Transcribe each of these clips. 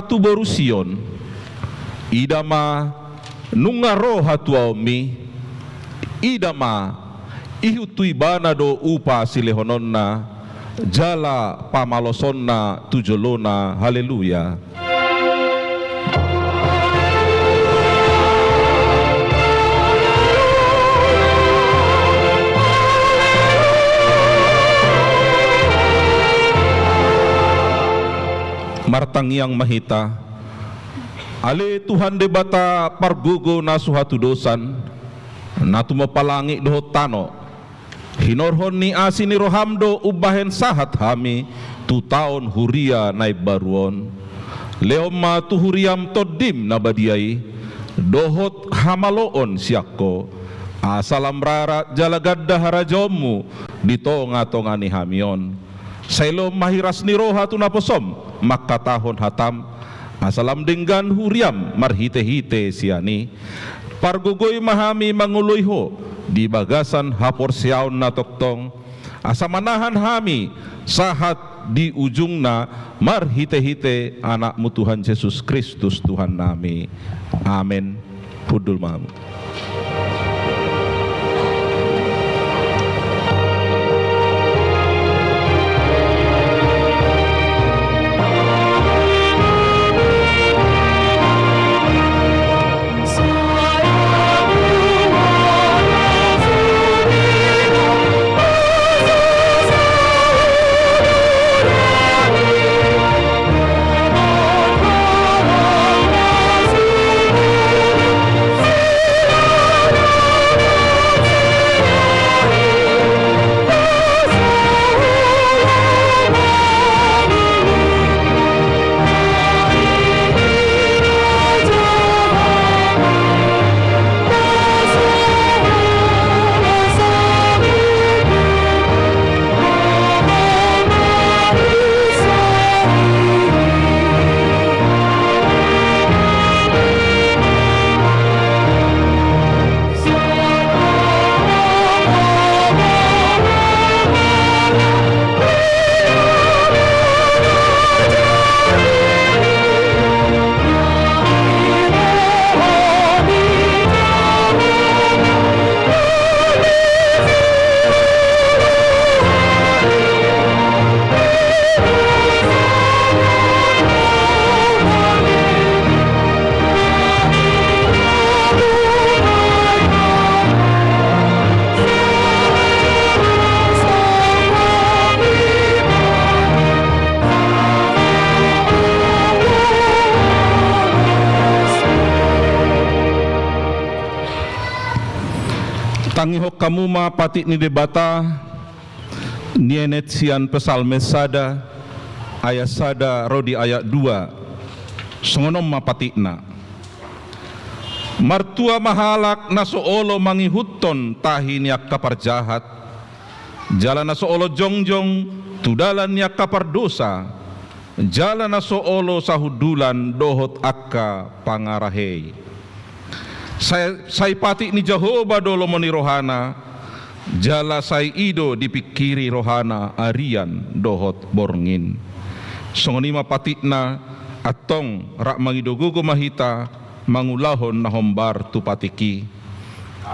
tu borusion idama nungaro hatuaomi idama ihutui bana do upa silehononna jala pamalosonna tujolona. Haleluya. Martangiang mahita ale Tuhan de bata pargugo na suhatu dosan na tumapalangi dohot tano hinorhon ni asini rohamdo ubahen sahat hami tu taon huria naib baruon leoma tu huriam todim na badiai dohot hamaloon siakko asalam rara jalagadda harajomu ditonga-tongani hamion sailo mahiras ni roha tu naposom makatahon hatam asalam denggan huriam marhite-hite siani pargugoy mahami manguluyho di bagasan hapor siaon na toktong asamanahan hami sahat di ujungna marhite-hite anakmu Tuhan Yesus Kristus Tuhan nami. Amin. Hudul mahamu. Tangihok kamu ma patik ni debata nienet sian pesalmes sada ayat sada rodi ayat 2 songonom ma patikna martua mahalak na soolo mangihuton tahi niak kapar jahat jalan na soolo jongjong tudalan niak kapar dosa jalan na soolo sahudulan dohot akka pangarahei. Sai pati ni Jehovah dolo moni rohana jala sai ido dipikiri rohana arian dohot borngin songonima patikna atong rak mangidogogo mahita mangulahon na hombar tu patiki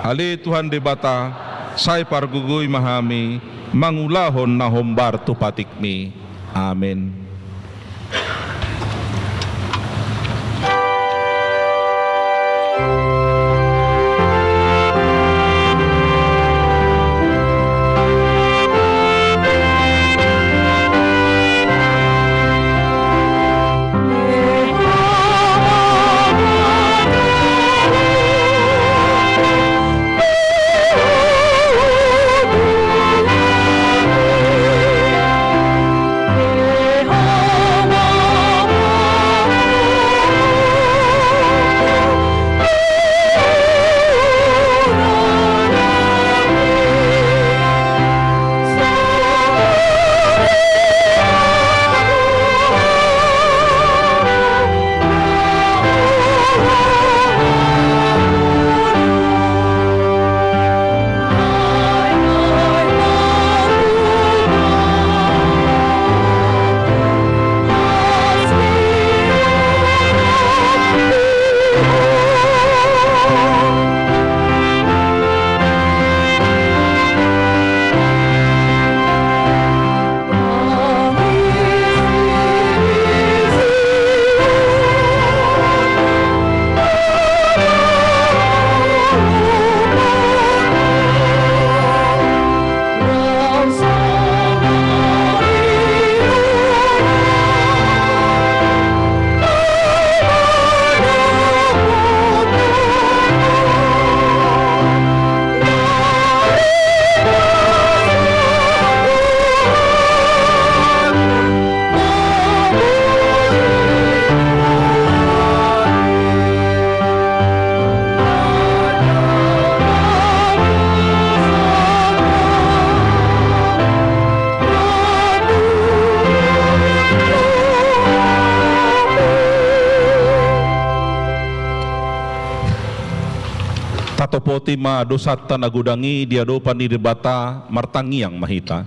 ale Tuhan debata sai pargugoy mahami mangulahon na hombar tu patikmi. Amen. Oh katopoti ma dosata nagudangi dia dopan di debata martangiang mahita.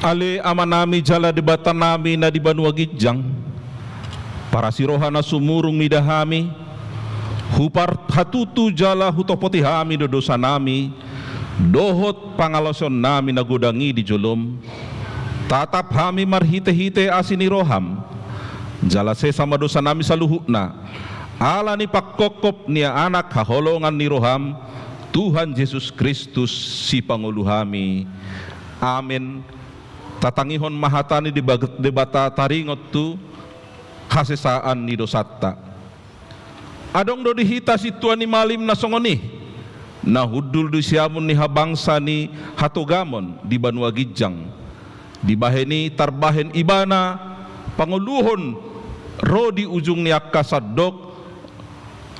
Ale amanami jala debata nami na di Banua Gijang, para sirohana sumurung midahami, hupar hatutu jala hutopoti hami dodosa nami, dohot pangaloson nami nagudangi di jolom, tatap hami marhite-hite asini roham, jala sesama dosa nami saluhukna, ala ni pakkokop nia anak haholongan ni roham, Tuhan Yesus Kristus si Pangulu hami. Amin. Tatangihon mahatani di debata taringot tu hasesaan ni dosatta. Adong do dihita si tuan ni malim na songoni na hudul du siamun ni habangsa ni hatogamon di Banua Gijang. Di baheni tarbahen ibana panguluhon ro di ujung ni akasadok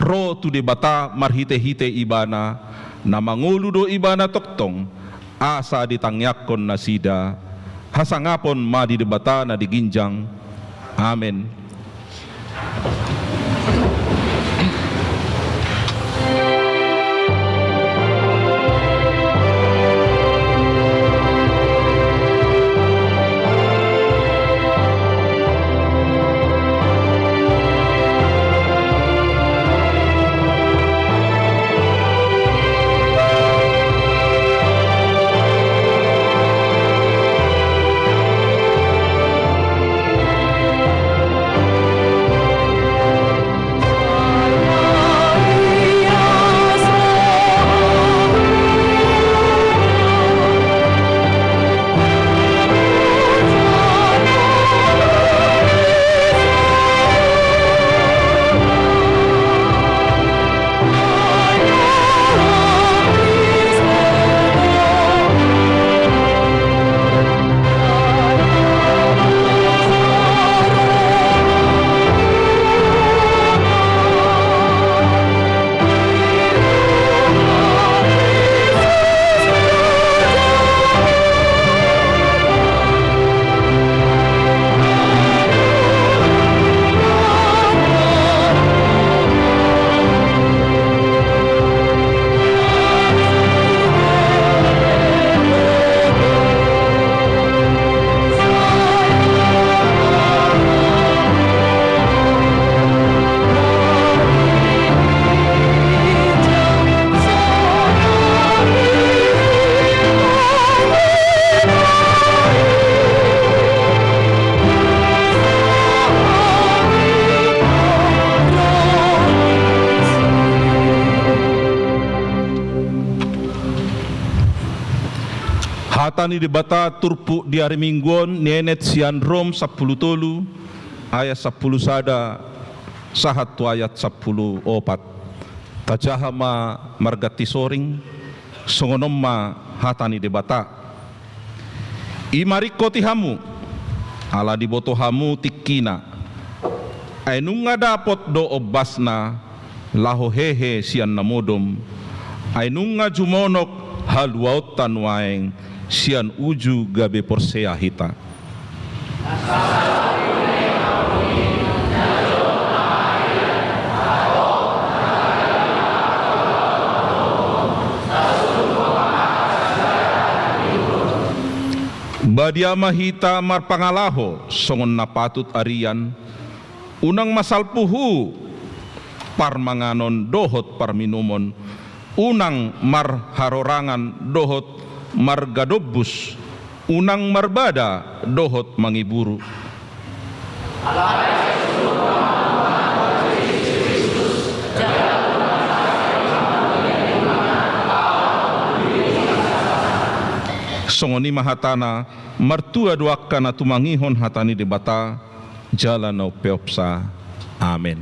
ro tu debata marhite-hite ibana na mangulu do ibana toktong asa ditangyakon na sida. Hasangapon ma di debata na diginjang. Amen. Hatani debata turpu di hari mingguan nenet sian Rom 10 tolu ayat 10 sada sahat tu ayat 10 opat tajahama margati soring songonomma hatani debata imariko tihamu ala diboto hamu tikina ainunga dapot do obasna laho hehe sian namodom ainunga jumonok haluautan waeng sian uju gabe porsea hita. Badiama hita marpangalaho songon napatut arian unang masalpuhu parmanganon dohot parminumon unang marharorangan dohot margadobus unang marbada dohot mangiburu. Songoni mahatana martua duakana tumangihon hatani debata jalan no peopsa. Amin.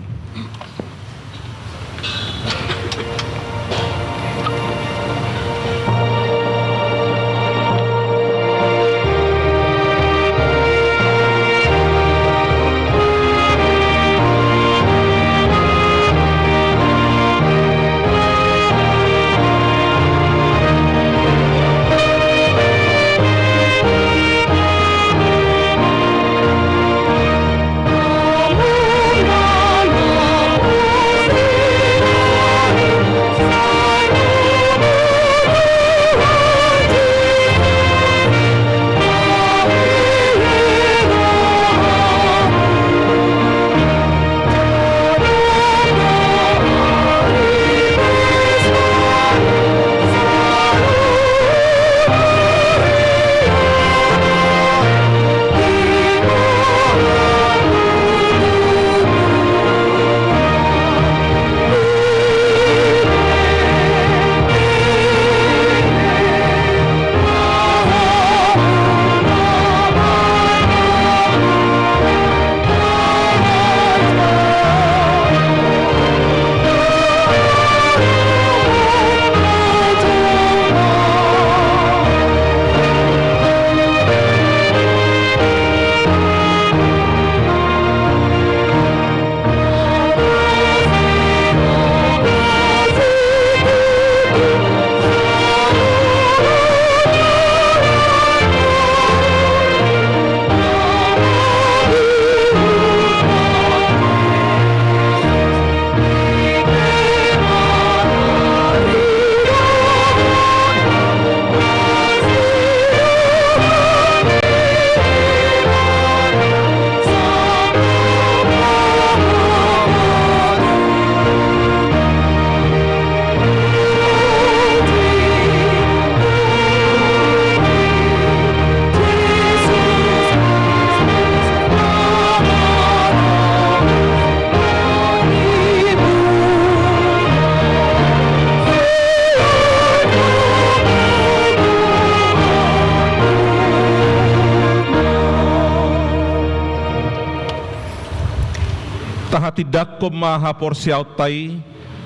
Tahatidak ko maha porsiaw tay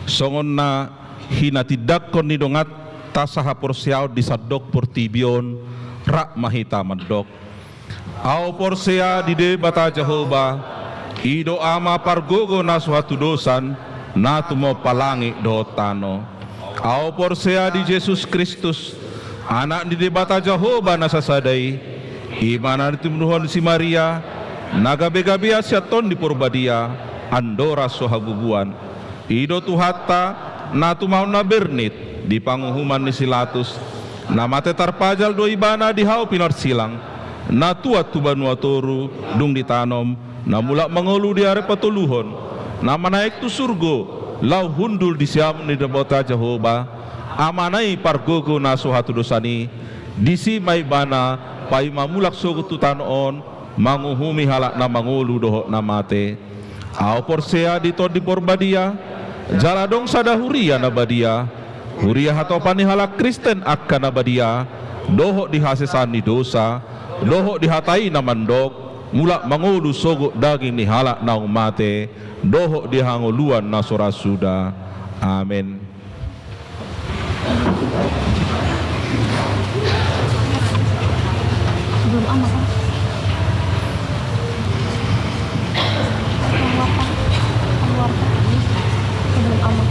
songon na hinatidak ko nidongat tasaha porsiaw di sadok portibion rak mahita madok. Au porsia di de bata Jehovah ido ama pargogo na suatu dosan na tumo palangi do tano. Au porsia di Yesus Kristus anak di de bata Jehovah na sasadai imana ditumnuhon si Maria nagabe-gabe asyaton di purbadia andora sohabubuan ido tuhata na tumau na bernit di panguhuman ni Silatus na mate tarpajal do ibana di hau pinar silang na tuat tubanua toru dung ditanom na mulak mangolu di are patuluhon na manaik tu surgo lau hundul di siam ni debota Jehovah amanai pargogo na sohatu dosani disi mai bana pai mamulak sogo tutanon manguhumi halak na mangolu dohok na mate. Au porsea dito di porbadia jaladong sada huria na badia huria hatopani halak Kristen akka na badia dohok dihasesan ni dosa dohok dihatai na mandok mulak mangulu sogo daging ni halak na umate dohok dihanguluan na sorasuda. Amin. Belum amat kan? Belum amat.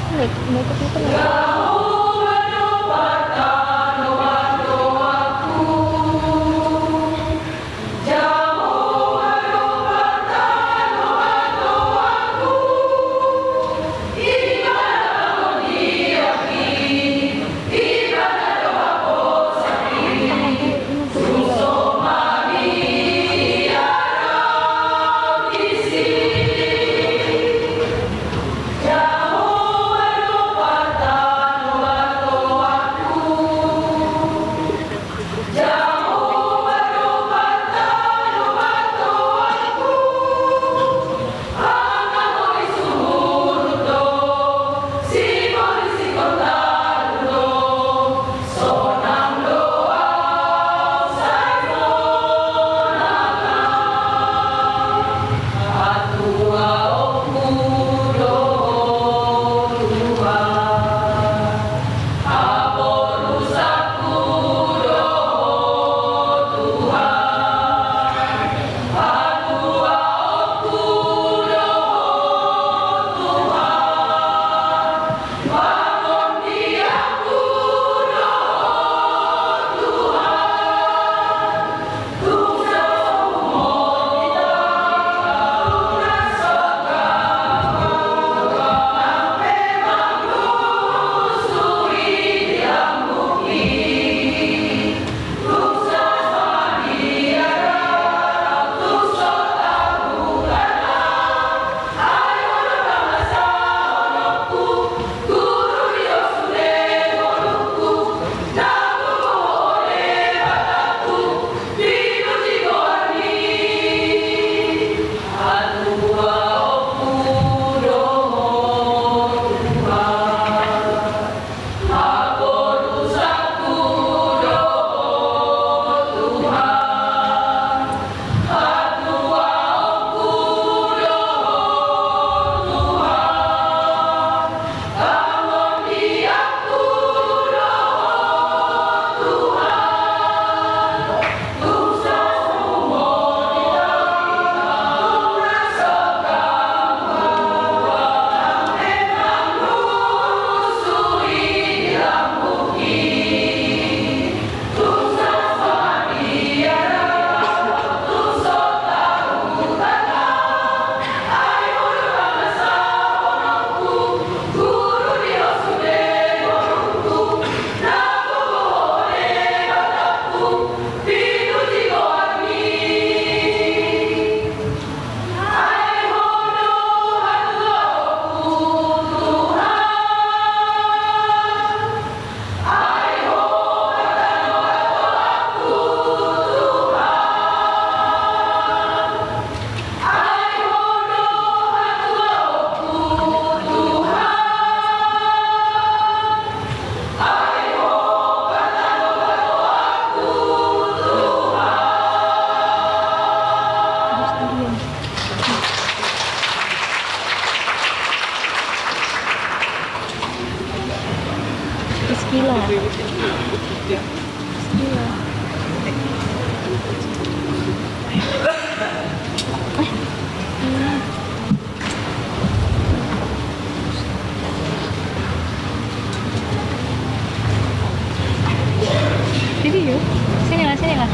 Aku nggak ikut itu nggak. Bismillah. Bismillah. Video. Sini lah, sini lah.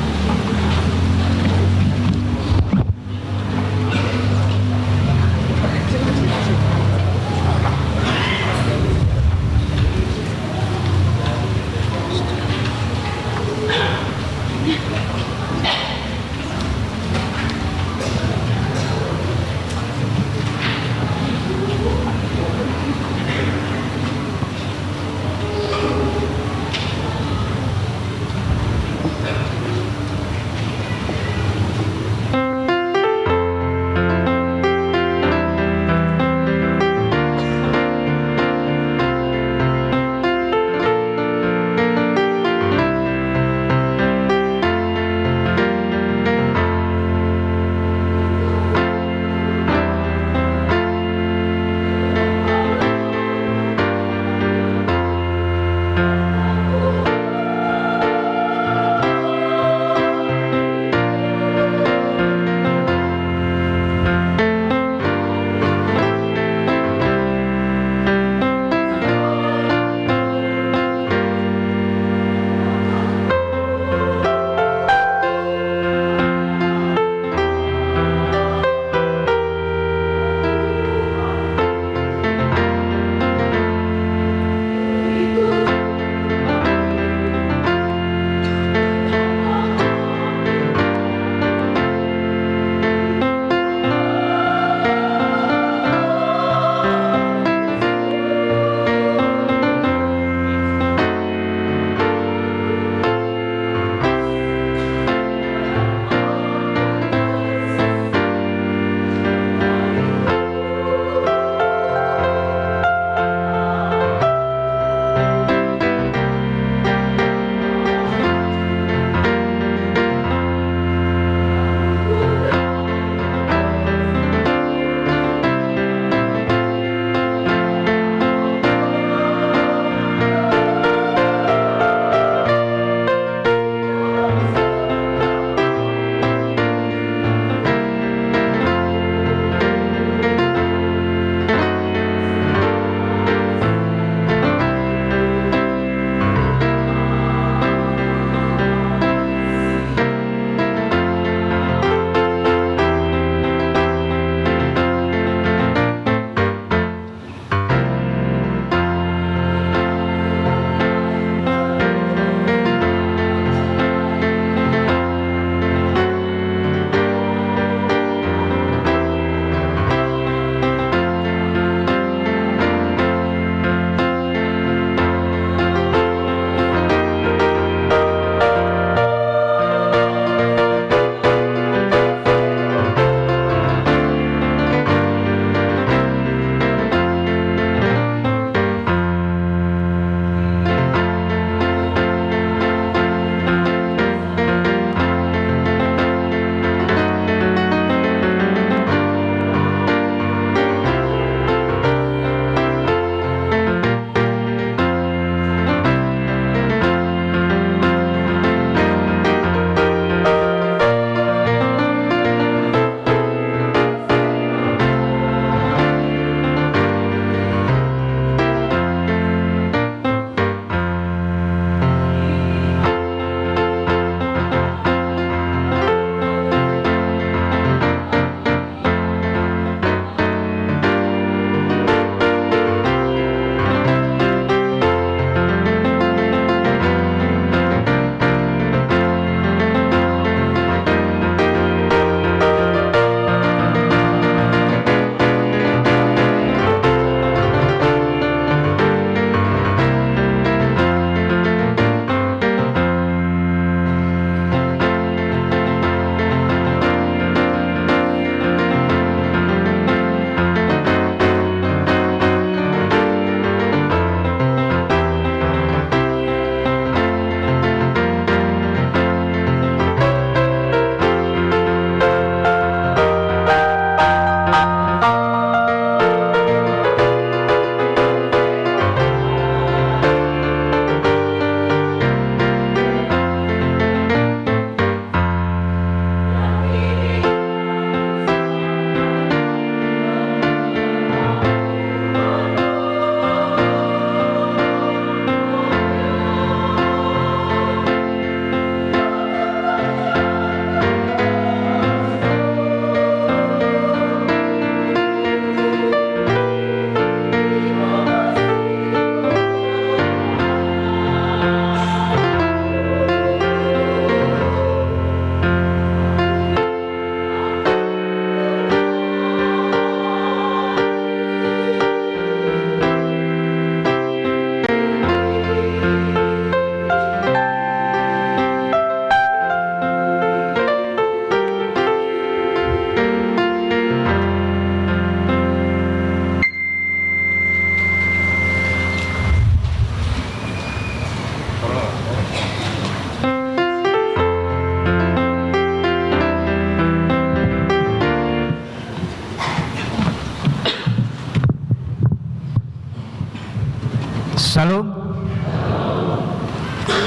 Salam.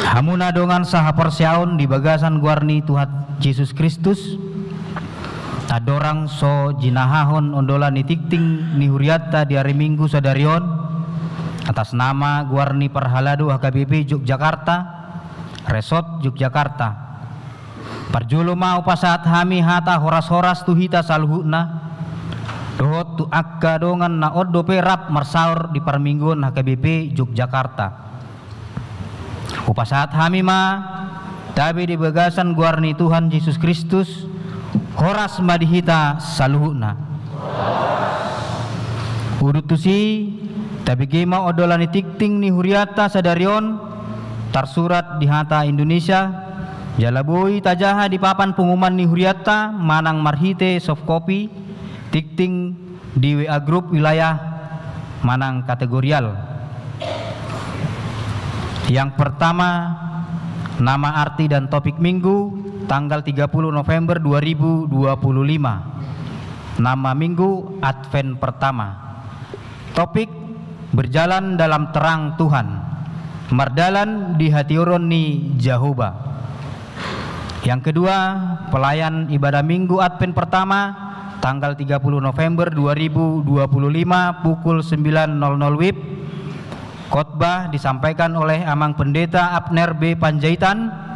Hamuna dongan saha persiaon di bagasan guarni Tuhan Yesus Kristus. Tadorang so jinahahon ondola ni tikting ni huriata di hari Minggu sadarion atas nama guarni Perhalado HKBP Yogyakarta, Resort Yogyakarta. Parjulo mau pasaat hami hata horas-horas tuhita saluhuna. Dohot tu akka dongan na oddo perap marsaur di Parminggon HKBP Yogyakarta. Upasaat hami ma tabi di bagasan guarni Tuhan Yesus Kristus horas madihita saluhuna. Udutusi tabi gema odolani tikting ni huriata sadarion tarsurat di hata Indonesia. Jalaboi tajaha di papan pengumuman ni huriata manang marhite soft copy tikting di WA grup wilayah manang kategorial. Yang pertama, nama arti dan topik minggu tanggal 30 November 2025. Nama minggu Advent pertama. Topik berjalan dalam terang Tuhan. Mardalan di hatiuron ni Jehovah. Yang kedua, pelayan ibadah minggu Advent pertama tanggal 30 November 2025 pukul 9.00 WIB. Khotbah disampaikan oleh Amang Pendeta Abner B. Panjaitan.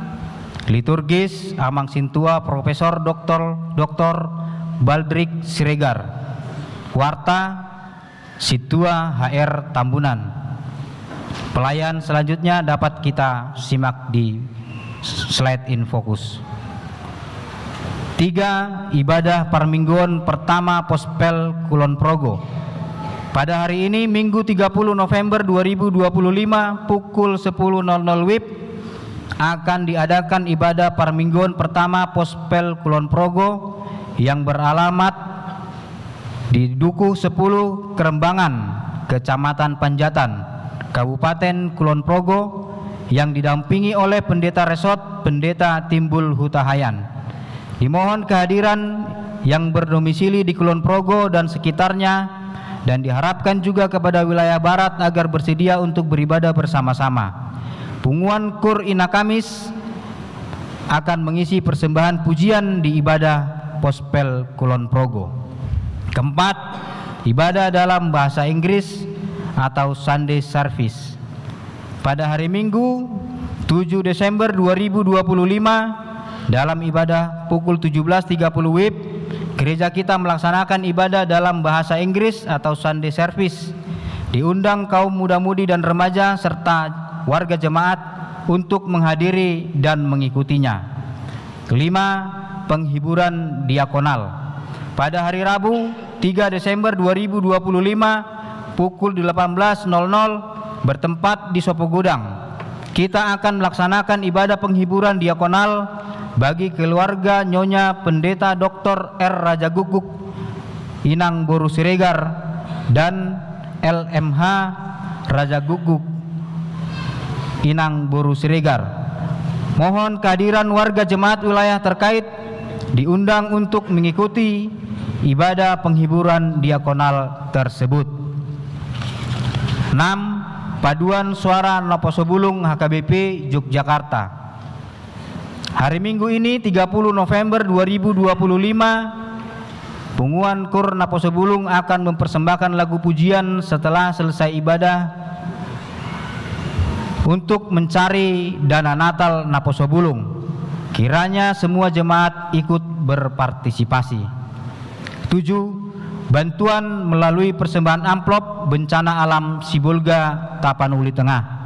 Liturgis Amang Sintua Profesor Dr. Baldrik Siregar. Warta Situa HR Tambunan. Pelayan selanjutnya dapat kita simak di slide in fokus. 3. Ibadah Parminggon pertama Pospel Kulon Progo. Pada hari ini Minggu 30 November 2025 pukul 10.00 WIB akan diadakan ibadah Parminggon pertama Pospel Kulon Progo yang beralamat di Dukuh 10 Kerembangan, Kecamatan Panjatan, Kabupaten Kulon Progo, yang didampingi oleh Pendeta Resort Pendeta Timbul Hutahayan. Dimohon kehadiran yang berdomisili di Kulon Progo dan sekitarnya, dan diharapkan juga kepada wilayah barat agar bersedia untuk beribadah bersama-sama. Punguan Kur Ina Kamis akan mengisi persembahan pujian di ibadah Pospel Kulon Progo. Keempat, ibadah dalam bahasa Inggris atau Sunday Service. Pada hari Minggu 7 Desember 2025 dalam ibadah pukul 17.30 WIB, gereja kita melaksanakan ibadah dalam bahasa Inggris atau Sunday Service. Diundang kaum muda-mudi dan remaja serta warga jemaat untuk menghadiri dan mengikutinya. Kelima, penghiburan diakonal. Pada hari Rabu 3 Desember 2025 pukul 18.00 bertempat di Sopogodang, kita akan melaksanakan ibadah penghiburan diakonal bagi keluarga Nyonya Pendeta Dr. R. Raja Guguk Inang Boru Siregar dan LMH Raja Guguk Inang Boru Siregar. Mohon kehadiran warga jemaat wilayah terkait diundang untuk mengikuti ibadah penghiburan diakonal tersebut. 6. Paduan Suara Naposobulung HKBP Yogyakarta. Hari Minggu ini 30 November 2025 Punguan Kur Naposobulung akan mempersembahkan lagu pujian setelah selesai ibadah untuk mencari dana Natal Naposobulung. Kiranya semua jemaat ikut berpartisipasi. 7. Bantuan melalui persembahan amplop bencana alam Sibolga Tapanuli Tengah.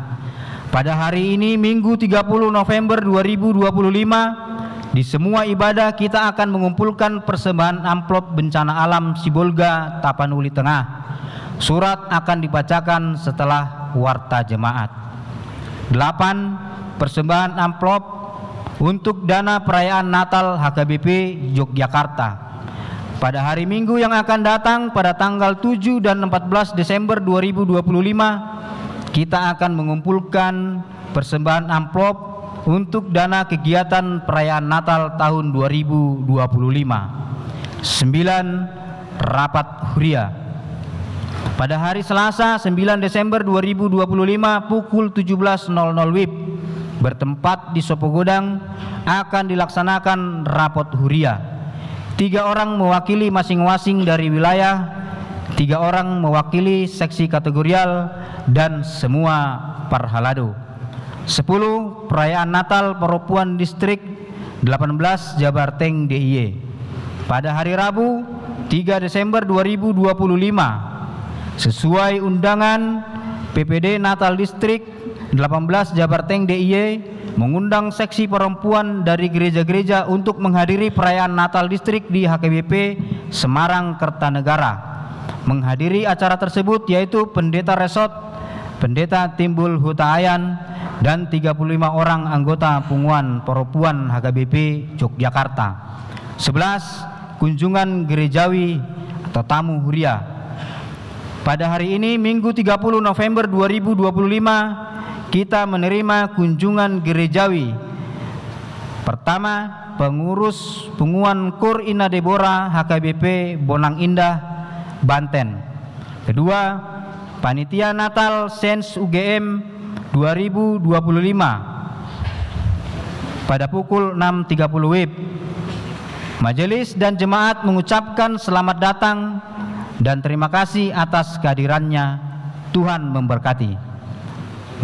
Pada hari ini Minggu 30 November 2025 di semua ibadah kita akan mengumpulkan persembahan amplop bencana alam Sibolga Tapanuli Tengah. Surat akan dibacakan setelah warta jemaat. 8. Persembahan amplop untuk dana perayaan Natal HKBP Yogyakarta. Pada hari Minggu yang akan datang pada tanggal 7 dan 14 Desember 2025 kita akan mengumpulkan persembahan amplop untuk dana kegiatan perayaan Natal tahun 2025. 9. Rapat Huria. Pada hari Selasa 9 Desember 2025 pukul 17.00 WIB bertempat di Sopogodang akan dilaksanakan rapot huria. 3 orang mewakili masing-masing dari wilayah, 3 orang mewakili seksi kategorial dan semua Parhalado. 10 perayaan Natal Perempuan Distrik 18 Jabarteng DIY. Pada hari Rabu 3 Desember 2025 sesuai undangan PPD Natal Distrik 18 Jabarteng DIY mengundang seksi perempuan dari gereja-gereja untuk menghadiri perayaan Natal Distrik di HKBP Semarang Kertanegara. Menghadiri acara tersebut yaitu Pendeta Resot, Pendeta Timbul Hutaayan, dan 35 orang anggota Punguan Perempuan HKBP Yogyakarta. 11 kunjungan gerejawi atau tamu huria. Pada hari ini Minggu 30 November 2025 kita menerima kunjungan gerejawi. Pertama, pengurus Punguan Kur Ina Deborah HKBP Bonang Indah, Banten. Kedua, panitia Natal Sains UGM 2025 pada pukul 6.30 WIB. Majelis dan jemaat mengucapkan selamat datang dan terima kasih atas kehadirannya. Tuhan memberkati.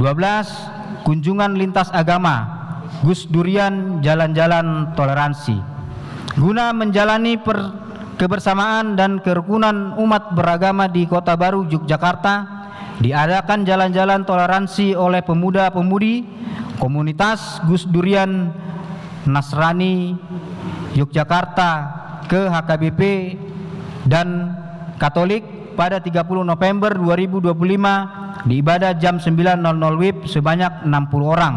12. Kunjungan lintas agama Gus Durian Jalan-Jalan Toleransi. Guna menjalani kebersamaan dan kerukunan umat beragama di Kota Baru Yogyakarta, diadakan jalan-jalan toleransi oleh pemuda-pemudi komunitas Gus Durian Nasrani Yogyakarta ke HKBP dan Katolik pada 30 November 2025 di ibadah jam 9.00 WIB sebanyak 60 orang.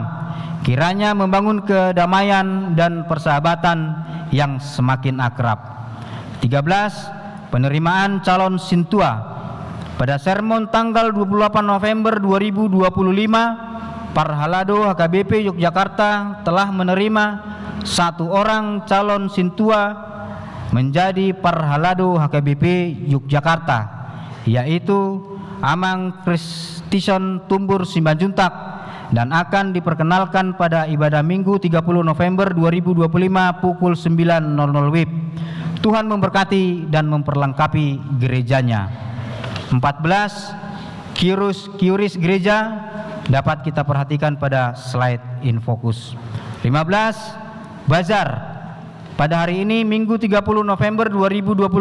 Kiranya membangun kedamaian dan persahabatan yang semakin akrab. 13. Penerimaan calon Sintua. Pada sermon tanggal 28 November 2025, Parhalado HKBP Yogyakarta telah menerima 1 orang calon Sintua menjadi Parhalado HKBP Yogyakarta, yaitu Amang Kristison Tumbur Simanjuntak, dan akan diperkenalkan pada ibadah Minggu 30 November 2025 pukul 9.00 WIB. Tuhan memberkati dan memperlengkapi gerejanya. 14. Kiuris gereja dapat kita perhatikan pada slide in focus. 15. Bazar. Pada hari ini Minggu 30 November 2025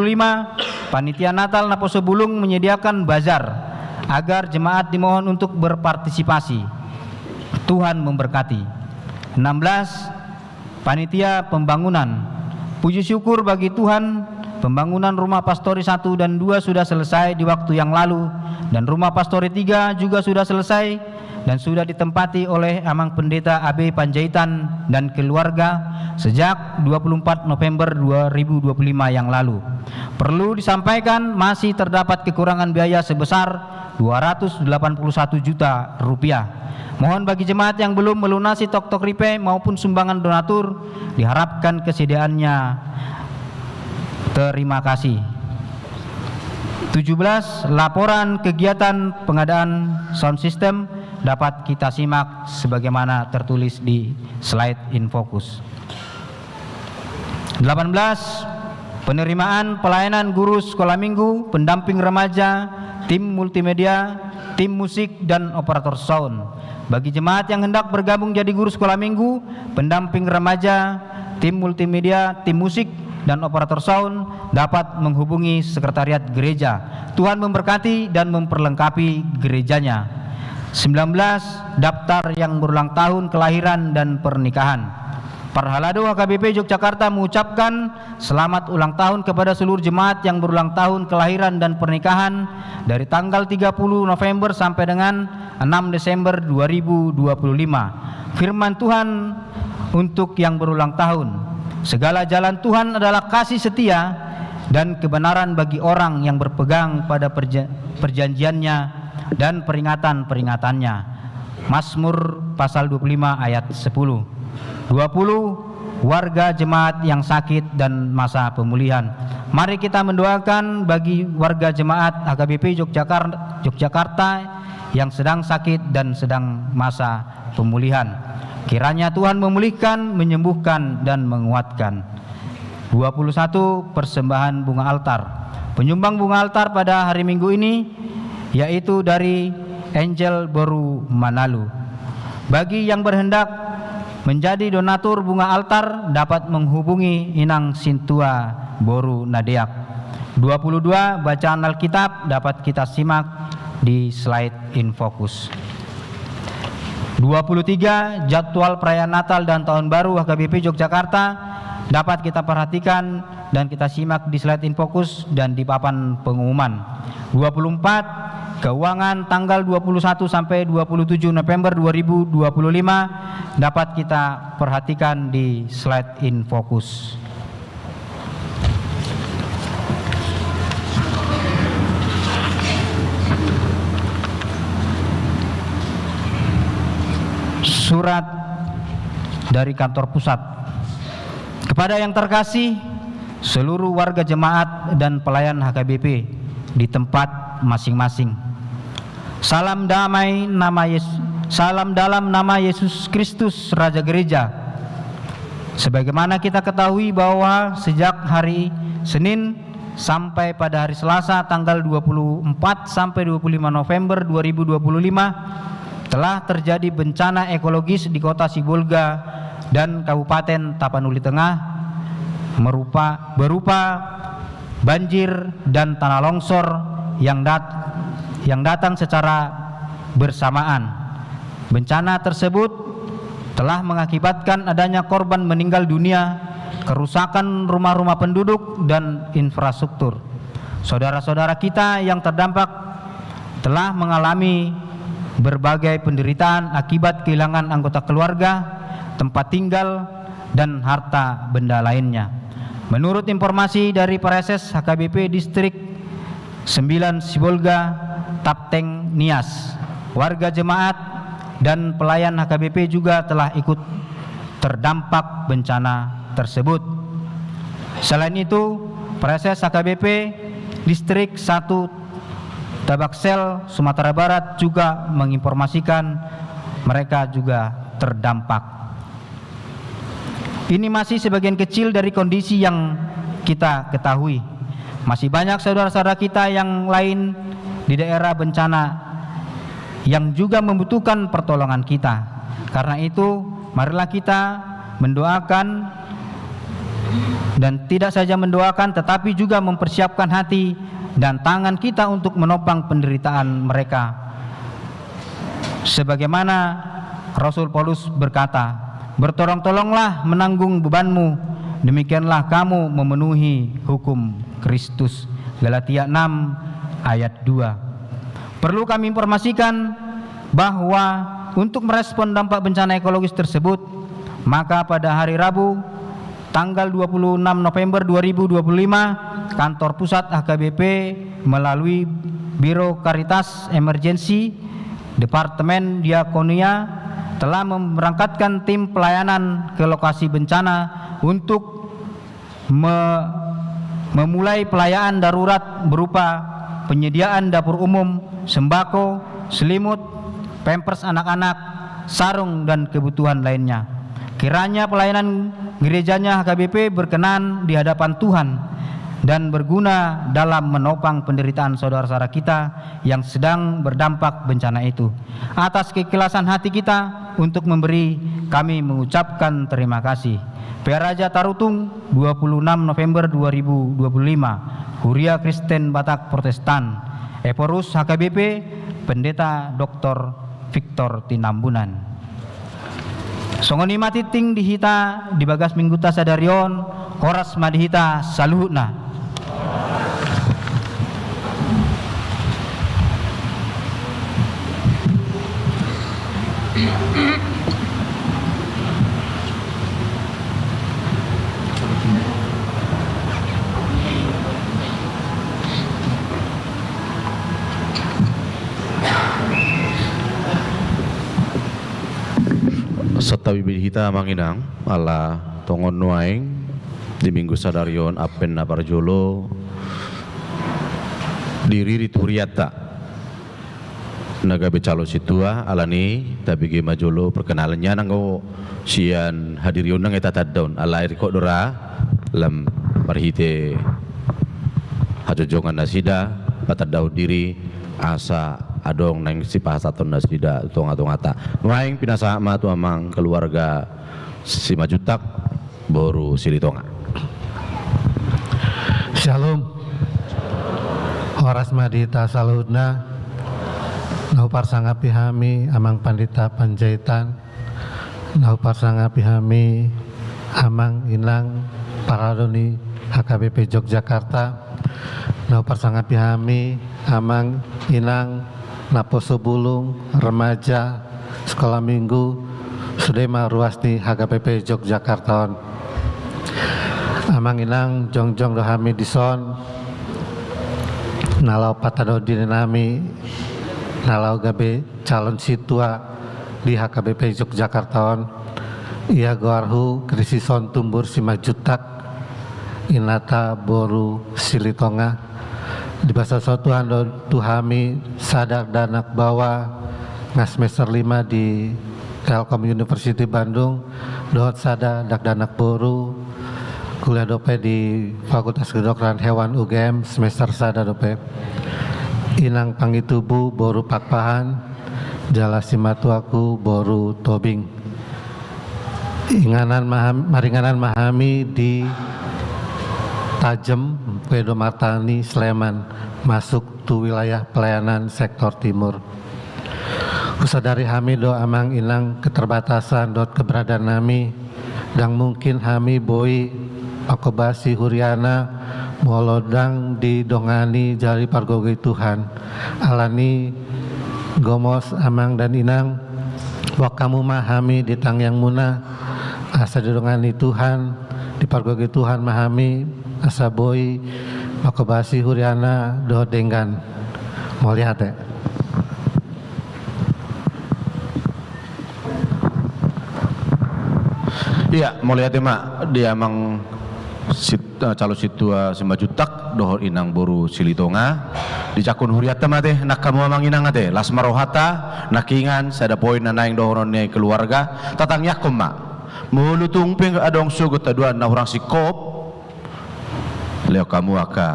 panitia Natal Naposo Bulung menyediakan bazar agar jemaat dimohon untuk berpartisipasi. Tuhan memberkati. 16. Panitia pembangunan. Puji syukur bagi Tuhan, pembangunan rumah pastori 1 dan 2 sudah selesai di waktu yang lalu, dan rumah pastori 3 juga sudah selesai dan sudah ditempati oleh Amang Pendeta AB Panjaitan dan keluarga sejak 24 November 2025 yang lalu. Perlu disampaikan masih terdapat kekurangan biaya sebesar 281 juta rupiah. Mohon bagi jemaat yang belum melunasi tok-tok ripe maupun sumbangan donatur diharapkan kesediaannya. Terima kasih. 17. Laporan kegiatan pengadaan sound system dapat kita simak sebagaimana tertulis di slide in focus. 18. Penerimaan pelayanan guru sekolah minggu, pendamping remaja, tim multimedia, tim musik, dan operator sound. Bagi jemaat yang hendak bergabung jadi guru sekolah minggu, pendamping remaja, tim multimedia, tim musik, dan operator sound dapat menghubungi sekretariat gereja. Tuhan memberkati dan memperlengkapi gerejanya. 19. Daftar yang berulang tahun kelahiran dan pernikahan. Parhalado HKBP Yogyakarta mengucapkan selamat ulang tahun kepada seluruh jemaat yang berulang tahun kelahiran dan pernikahan dari tanggal 30 November sampai dengan 6 Desember 2025. Firman Tuhan untuk yang berulang tahun. Segala jalan Tuhan adalah kasih setia dan kebenaran bagi orang yang berpegang pada perjanjiannya dan peringatan-peringatannya. Mazmur pasal 25 ayat 10. 20. warga jemaat yang sakit dan masa pemulihan. Mari kita mendoakan bagi warga jemaat HKBP Yogyakarta yang sedang sakit dan sedang masa pemulihan. Kiranya Tuhan memulihkan, menyembuhkan, dan menguatkan. 21 persembahan bunga altar. Penyumbang bunga altar pada hari Minggu ini yaitu dari Angel Boru Manalu. Bagi yang berhendak menjadi donatur bunga altar dapat menghubungi Inang Sintua Boru Nadeak. 22 bacaan Alkitab dapat kita simak di slide Infocus. 23 jadwal perayaan Natal dan Tahun Baru HKBP Yogyakarta dapat kita perhatikan dan kita simak di slide Infocus dan di papan pengumuman. 24 keuangan tanggal 21 sampai 27 November 2025 dapat kita perhatikan di slide Infocus. Surat dari kantor pusat. Kepada yang terkasih, seluruh warga jemaat dan pelayan HKBP di tempat masing-masing. Salam damai salam dalam nama Yesus Kristus Raja Gereja. Sebagaimana kita ketahui bahwa sejak hari Senin sampai pada hari Selasa tanggal 24 sampai 25 November 2025 telah terjadi bencana ekologis di Kota Sibolga dan Kabupaten Tapanuli Tengah berupa banjir dan tanah longsor yang datang secara bersamaan. Bencana tersebut telah mengakibatkan adanya korban meninggal dunia, kerusakan rumah-rumah penduduk dan infrastruktur. Saudara-saudara kita yang terdampak telah mengalami berbagai penderitaan akibat kehilangan anggota keluarga, tempat tinggal, dan harta benda lainnya. Menurut informasi dari Pareses HKBP Distrik 9 Sibolga, Tapteng Nias, warga jemaat dan pelayan HKBP juga telah ikut terdampak bencana tersebut. Selain itu, Pareses HKBP Distrik 1 Tabaksel, Sumatera Barat juga menginformasikan mereka juga terdampak. Ini masih sebagian kecil dari kondisi yang kita ketahui. Masih banyak saudara-saudara kita yang lain di daerah bencana yang juga membutuhkan pertolongan kita. Karena itu, marilah kita mendoakan dan tidak saja mendoakan tetapi juga mempersiapkan hati dan tangan kita untuk menopang penderitaan mereka. Sebagaimana Rasul Paulus berkata, bertolong-tolonglah menanggung bebanmu, demikianlah kamu memenuhi hukum Kristus. Galatia 6 ayat 2. Perlu kami informasikan bahwa untuk merespon dampak bencana ekologis tersebut, maka pada hari Rabu tanggal 26 November 2025 kantor pusat HKBP melalui Biro Karitas Emergency Departemen Diakonia telah memberangkatkan tim pelayanan ke lokasi bencana untuk memulai pelayanan darurat berupa penyediaan dapur umum, sembako, selimut, pampers anak-anak, sarung, dan kebutuhan lainnya. Kiranya pelayanan gerejanya HKBP berkenan di hadapan Tuhan dan berguna dalam menopang penderitaan saudara-saudara kita yang sedang berdampak bencana itu. Atas keikhlasan hati kita untuk memberi, kami mengucapkan terima kasih. PR Raja Tarutung, 26 November 2025, Huria Kristen Batak Protestan, Eporus HKBP, Pendeta Dr. Victor Tinambunan. Songoni matiting dihita di bagas mingguta sadarion, koras madihita saluhutna. Serta bibir kita manginang Allah tongon nuaing di minggu sadarion apen na parjolo diri Turiata nagabe calo situa alani tabigi majolo perkenalannya nanggo sian hadirion nang eta taddaun alair kok dora lam marhite hajojongan nasida patadau diri asa adong nang si pasaton nasida tong-tong ata nuaing pinasama tu amang keluarga si majutak boru silitonga. Shalom. Horas madita saludna nau parsanga pihami amang pandita panjaitan nau parsanga pihami amang inang paradoni HKBP Yogyakarta nau parsanga pihami amang inang Naposo Bulung remaja sekolah minggu Sudema Ruasni HKBP Yogyakarta amang inang jongjong dohami dison nalau patado dinami nalau gabe calon situa di HKBP Yogyakarta ia goarhu krisison tumbur simajutak inata boru silitonga di bahasa sotuhan do tuhami sadak danak bawa ngas semester 5 di Telkom University Bandung dohot sada dak danak boru kuliah dope di Fakultas Kedokteran Hewan UGM semester sada dope inang pangitubu boru pakpahan jala simatuaku boru tobing maringanan mahami di Tajem Pedo Martani Sleman masuk tu wilayah pelayanan sektor timur. Kusadari hami do amang inang keterbatasan dot keberadaan nami dan mungkin hami boi akobasi huriana molodang di dongani jari pargogi Tuhan alani gomos amang dan inang wak kamu mahami di tang yang muna asa didongani Tuhan di pargogi Tuhan mahami asa boi makobasi huriana do denggan mau lihat ya. Iya mau lihat ya mak dia emang calo situa sembajutak dohor inang boru silitonga di cakun huriata mate nak kamu amang inang ate las marohata nakingan sada poin nanaing dohoronnya keluarga tatang yakum mak mulu tungping adong sugut aduan na orang sikop leo kamu aka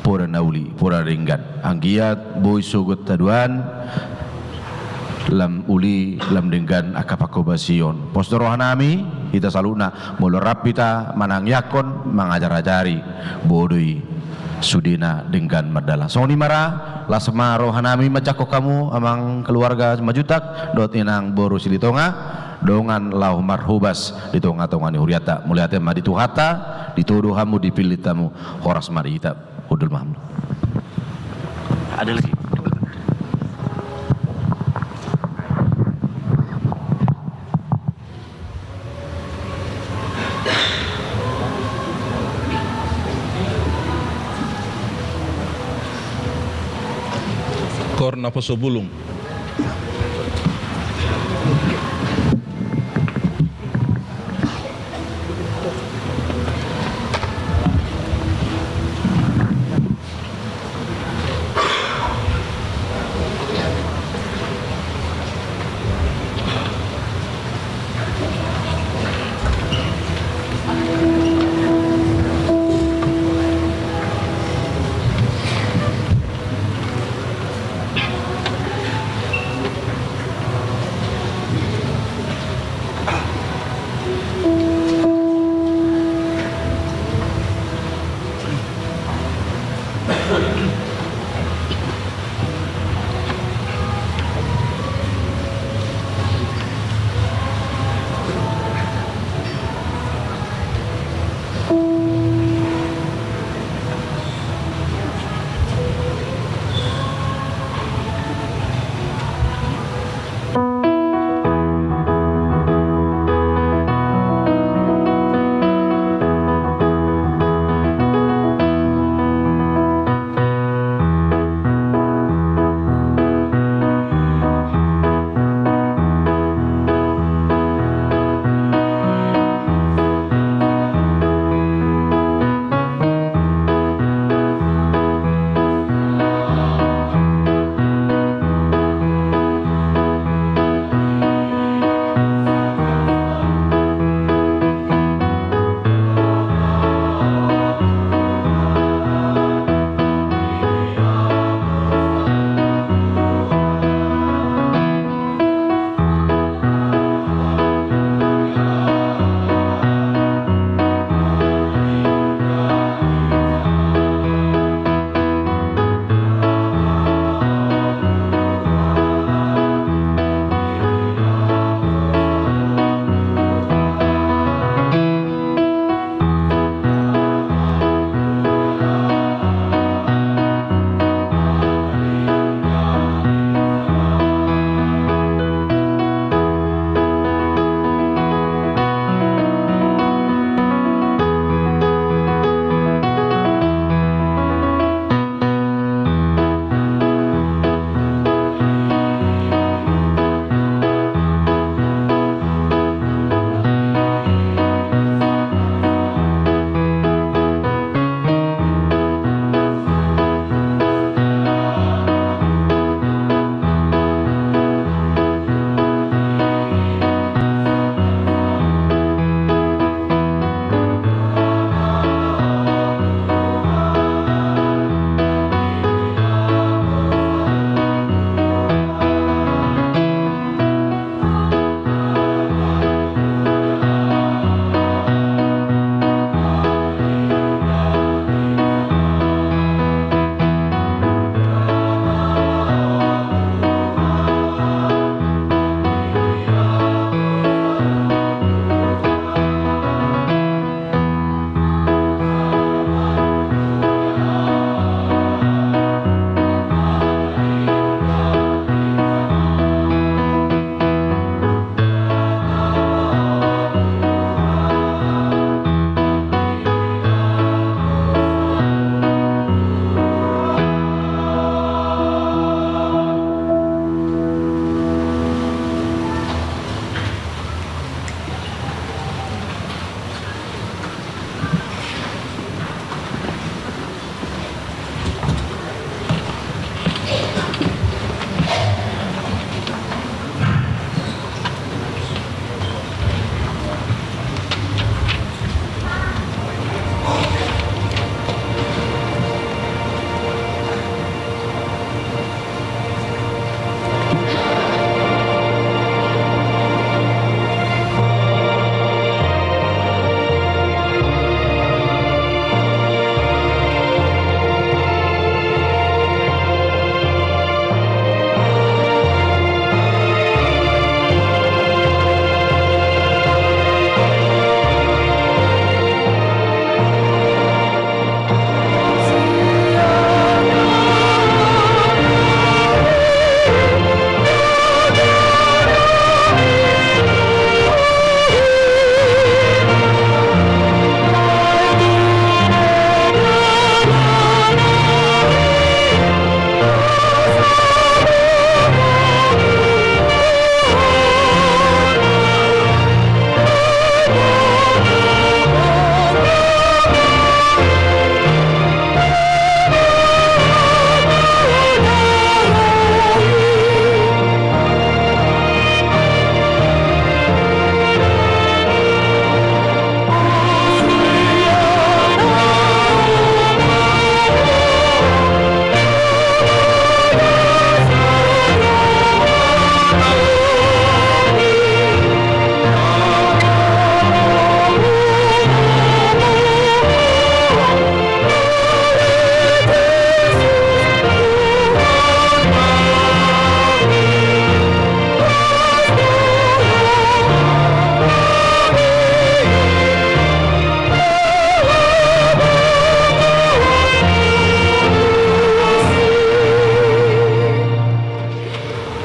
pura nauli pura ringgan anggiat boy sugut aduan lam uli lam denggan aka pakobasion pos rohanami kita saluna mulu rapita manang yakon mangajar-ajari bodoi sudina denggan merdala soni mara lasma rohanami macako kamu amang keluarga majutak dot inang boru silitonga dongan lau marhubas di tonga-tongani huriata muliate madi tuhata dituduh hamu dipilih tamu horas mari kita udul mahmud ada lagi Kor Naposo Bulung.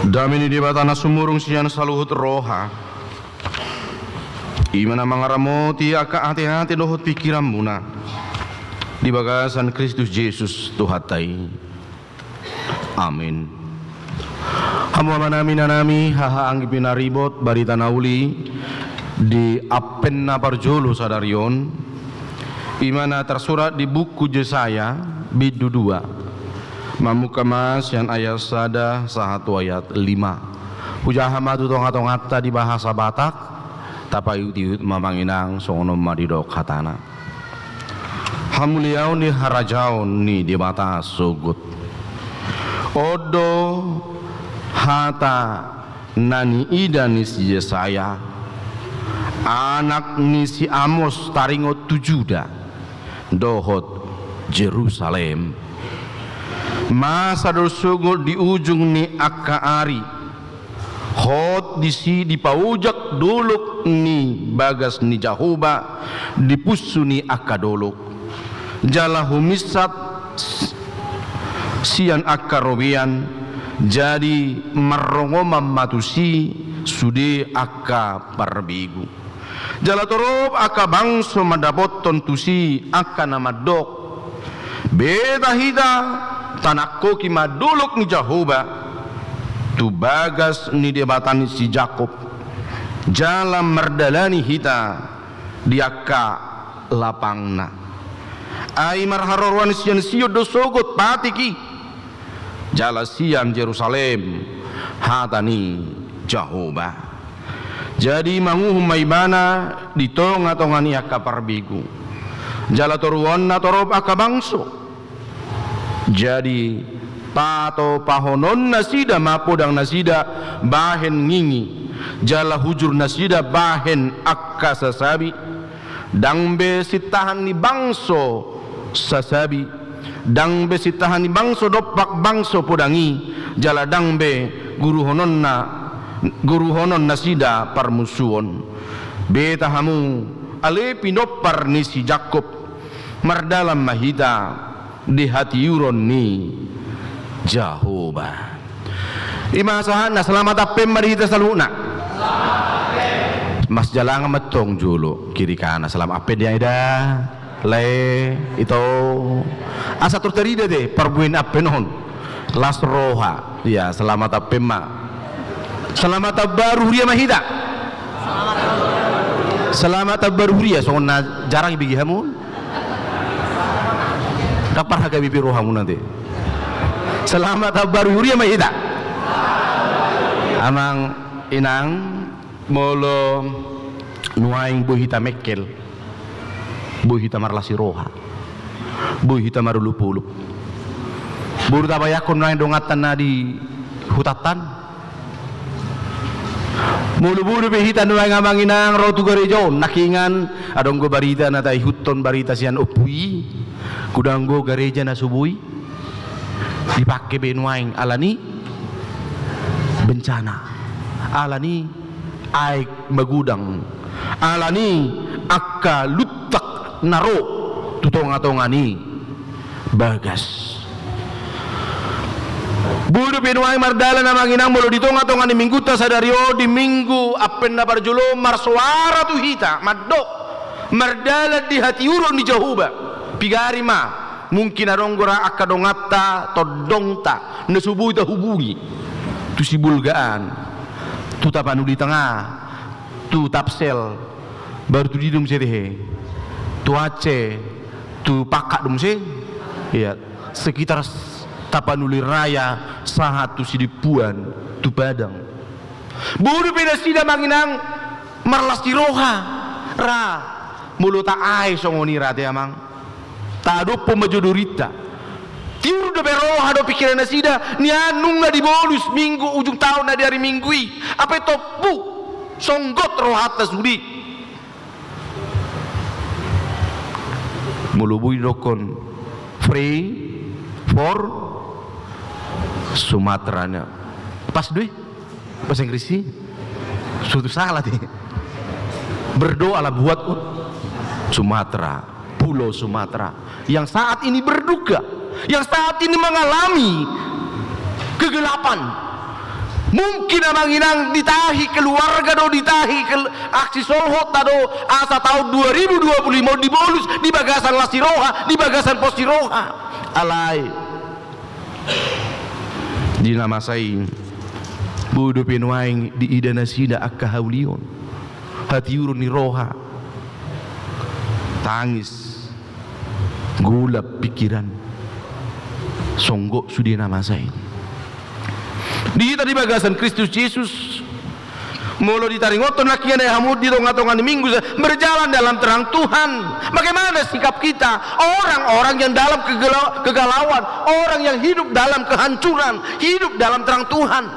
Damini di batana sumurung sian saluhut roha. Imana mangaramoti aka hati-hati dohut pikiran muna. Di bagasan Kristus Yesus Tuhatai. Amin. Hamu manami nanami haha anggi pinaribot barita nauli di apenna parjolo sadarion. Imana tersurat di buku Yesaya bidu 2. Mamuka mas yang ayat sada 1 ayat 5. Hujaha madu tonga-tongata di bahasa Batak tapayut-yut mamanginang songono madidok hatana. Hamuliau ni harajaun ni di bata sugut. Odo hata nani ida ni si Yesaya anak ni si Amos taringo tujuda dohot Jerusalem. Masa dosugo di ujung ni akaari hot di paujak dolok ni bagas ni Jahoba di pusu ni akadolok jala humisat sian akarobian jadi marongomam matusi sude aka parbigu jala torop aka bangso madapot tontusi aka namadok beta hida tanakko ki madulok ni Jahoba tu bagas ni debatani si Jakob jalan merdalani hita diaka lapangna ai marharorwan sian siyo dosogot patiki jala sian Jerusalem hatani Jahoba jadi manguhum maibana di tonga-tonga ni aka parbigu jala toruan na torop aka bangso jadi pato pahonon nasida mapodang nasida bahen ngingi jala hujur nasida bahen akka sasabi dangbe sitahan ni bangso sasabi dangbe sitahan ni bangso dopak bangso podangi jala dangbe guru honon nasida parmusuon beta hamu ale pinopar ni si Jakob mardalam mahida di hati yuron ni Jahoba. Imasahan na selamat apem marihita saluna. Mas jalangan metong julu kiri kanan selamat apem dia ida le itu asa terterida deh perbuin apenon las roha ya selamat apem ma selamat baru dia mahida selamat baru dia soalnya jarang bagi hamun dapat harga bibir rohamu nanti. Selamat baru huria mahida. Amang inang molo nuaing buhita mekel, buhita marlasi roha, buhita marulupulup. Buru tabayakon nuaing dongatan na di hutatan. Mulu-bulu behita nuaing amang inang rotu garejon nakingan adong go barita na tay huton barita sian upui. Kudanggo gereja na subui dipakai benuaing alani bencana alani aik magudang alani akka lutak naro tutonga-tongani bagas budu benuaing mardala na manginang mulu ditonga-tongani mingguta sadario di minggu apen na barjulo marsuara tuhita madok mardala di hati urun di Jahoba pigari ma mungkin aronggora akadongata todongta nesubuhi tahubui tu si bulgaan tu tapanu di tengah tu tapsel baru tu didum sedehe tu Aceh tu pakak dum se ya sekitar tapanuli raya sahat tu si dipuan tu Padang buru beda sida manginang marlas di roha ra mulu tak ai songoni rate amang tado pemajudurita tiur do beroha do pikiran nasida ni anung na di bonus minggu ujung tahun na di hari minggui apa topu songgot rohata sudi mulubui dokon free for Sumatera nya pas deh bahasa Inggris sih suatu salah deh berdoa lah buat Sumatera Pulau Sumatera yang saat ini berduka, yang saat ini mengalami kegelapan, Mungkin amanginang ditahi keluarga do, ditahi ke aksi solhot do asa tahun 2025 dibolus di bagasan lasiroha, di bagasan posiroha. Alai di nama saya bodo penuaing di idana sida akka haulion hati urun ni roha tangis gulap pikiran songgok sudi nama saya di tadi bagasan Kristus Yesus mulu ditaringoton lakian yang hamud di tonga-tonga minggu berjalan dalam terang Tuhan. Bagaimana sikap kita orang-orang yang dalam kegalauan, orang yang hidup dalam kehancuran, hidup dalam terang Tuhan?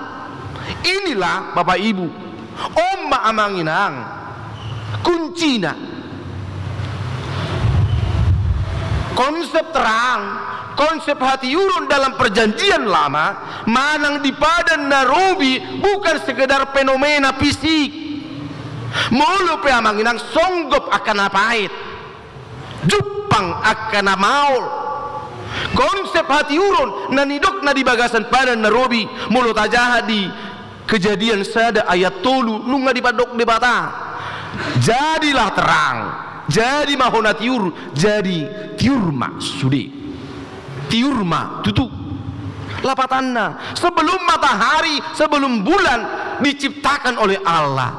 Inilah Bapak Ibu Omba Amanginang kuncina konsep terang, konsep hati urun dalam perjanjian lama manang di Padan Narobi bukan sekedar fenomena fisik. Mulu pe amanginang songgop akan apait, Jepang akan maul. Konsep hati urun nanidok na di bagasan Padan Narobi mulu tajaha di kejadian sada ayat tolu nunga di padok di bata. Jadilah terang, jadi mahona tiur, jadi tiurma sudi, tiurma tutu. Lapatanna sebelum matahari, sebelum bulan diciptakan oleh Allah,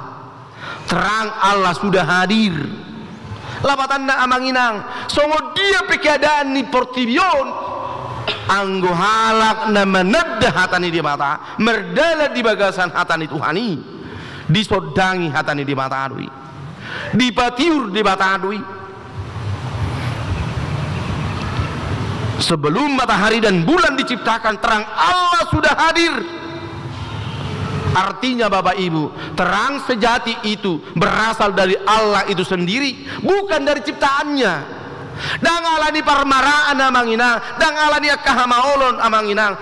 terang Allah sudah hadir. Lapatanna amanginang songo dia pekeadaan ni portibion anggo halak na menedda hatani di mata, merdala di bagasan hatani Tuhani, disodangi hatani di mata adui, dipatiur di mata adui. Sebelum matahari dan bulan diciptakan, terang Allah sudah hadir. Artinya Bapak Ibu, terang sejati itu berasal dari Allah itu sendiri, bukan dari ciptaannya. Dangalani parmaraan amanginang, dangalani akahamaolon amanginang,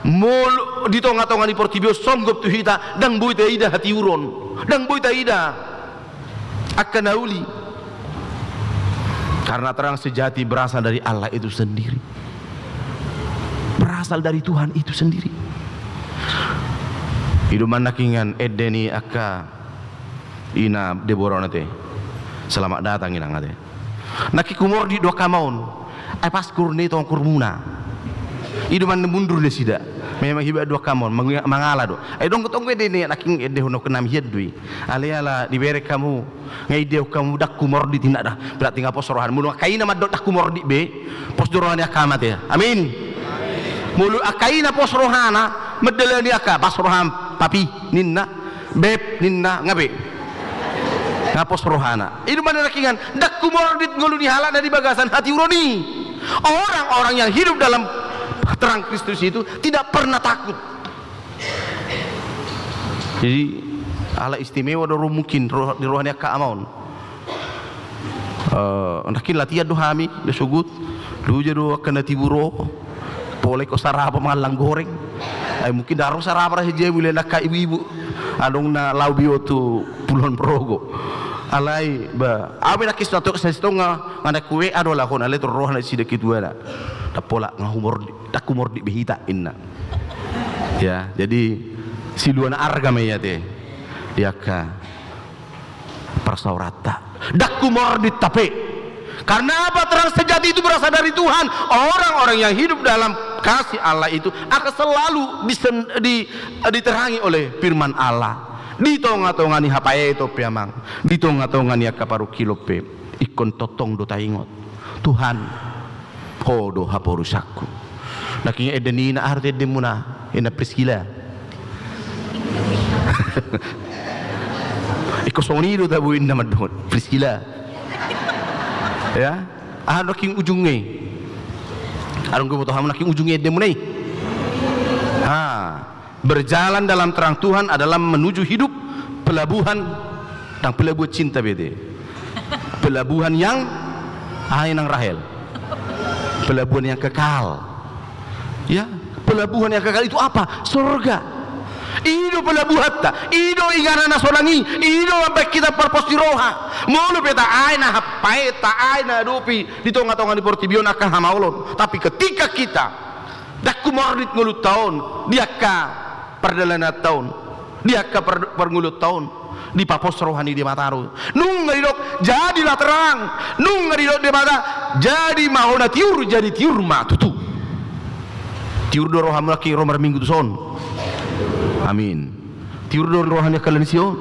mul di tonga-tonga di portibio songgop tuhita, dang buita ida hati uron, dang buita ida akanauli. Karena terang sejati berasal dari Allah itu sendiri, berasal dari Tuhan itu sendiri. Hidupan nakingan edeni akka ina deborona te selamat datang inang ate naki kumor di dua kamaun ai pas kurni tong kurmuna hidupan mundur le sida memang hiba dua kamaun mangala do ai dong tong wede ni naking ede hono kenam hiedui aliala dibere kamu ngai deu kamu dak kumor di tindak dah berarti ngapo sorohan mulu kaina madot dak kumor di be pos dorohan ya kamate amin mulu akaina pos rohana medelani aka pas roham papi ninna beb ninna ngabe ngapos rohana itu mana rakingan dak kumordit ngulu dihala dari bagasan hati uroni. Orang-orang yang hidup dalam terang Kristus itu tidak pernah takut. Jadi ala istimewa do mungkin di rohani ka amaun nakin latihan do hami do sugut do jado kana tiburo boleh ko sarapa mangalang goreng ay mungkin daro sarapa ra je bule nak ibu-ibu adong na laubio tu Kulon Progo alai ba abe nak kisah tu sestonga ngana kue adola kon ale to roh na sida kituana tapola ngahumor takumor di behita inna ya. Jadi siluana argame ya teh diaka persaurata dakumor di tape. Karena apa? Terang sejati itu berasal dari Tuhan. Orang-orang yang hidup dalam kasih Allah itu akan selalu diterangi oleh firman Allah. Di tonga-tonga ni hapaye to piamang, di tonga-tonga ni akaparu kilope ikon totong do taingot Tuhan hodo haporusakku naking edenina arte demuna ina Priscilla ikosonido tabu inna madhot Priscilla ya ano king ujungnya arung ko botohan naking ujungnya demunai berjalan dalam terang Tuhan adalah menuju hidup pelabuhan dan pelabuhan cinta bede pelabuhan yang nang Rahel pelabuhan yang kekal ya. Pelabuhan yang kekal itu apa? Surga. Ido pelabuhan ta ido ingana nasolangi ido sampai kita perpos di roha mulu peta aina hapai ta aina dopi di tonga-tonga di portibion akan hamaulon. Tapi ketika kita dak kumordit ngulu tahun dia ka perjalanan tahun dia ke pergulut tahun di papos rohani di mataru nung ngaridok jadilah terang nung ngaridok di mata jadi mahona tiur jadi tiur ma tutu tiur do rohani laki romar minggu tu son amin tiur do rohani kalian sio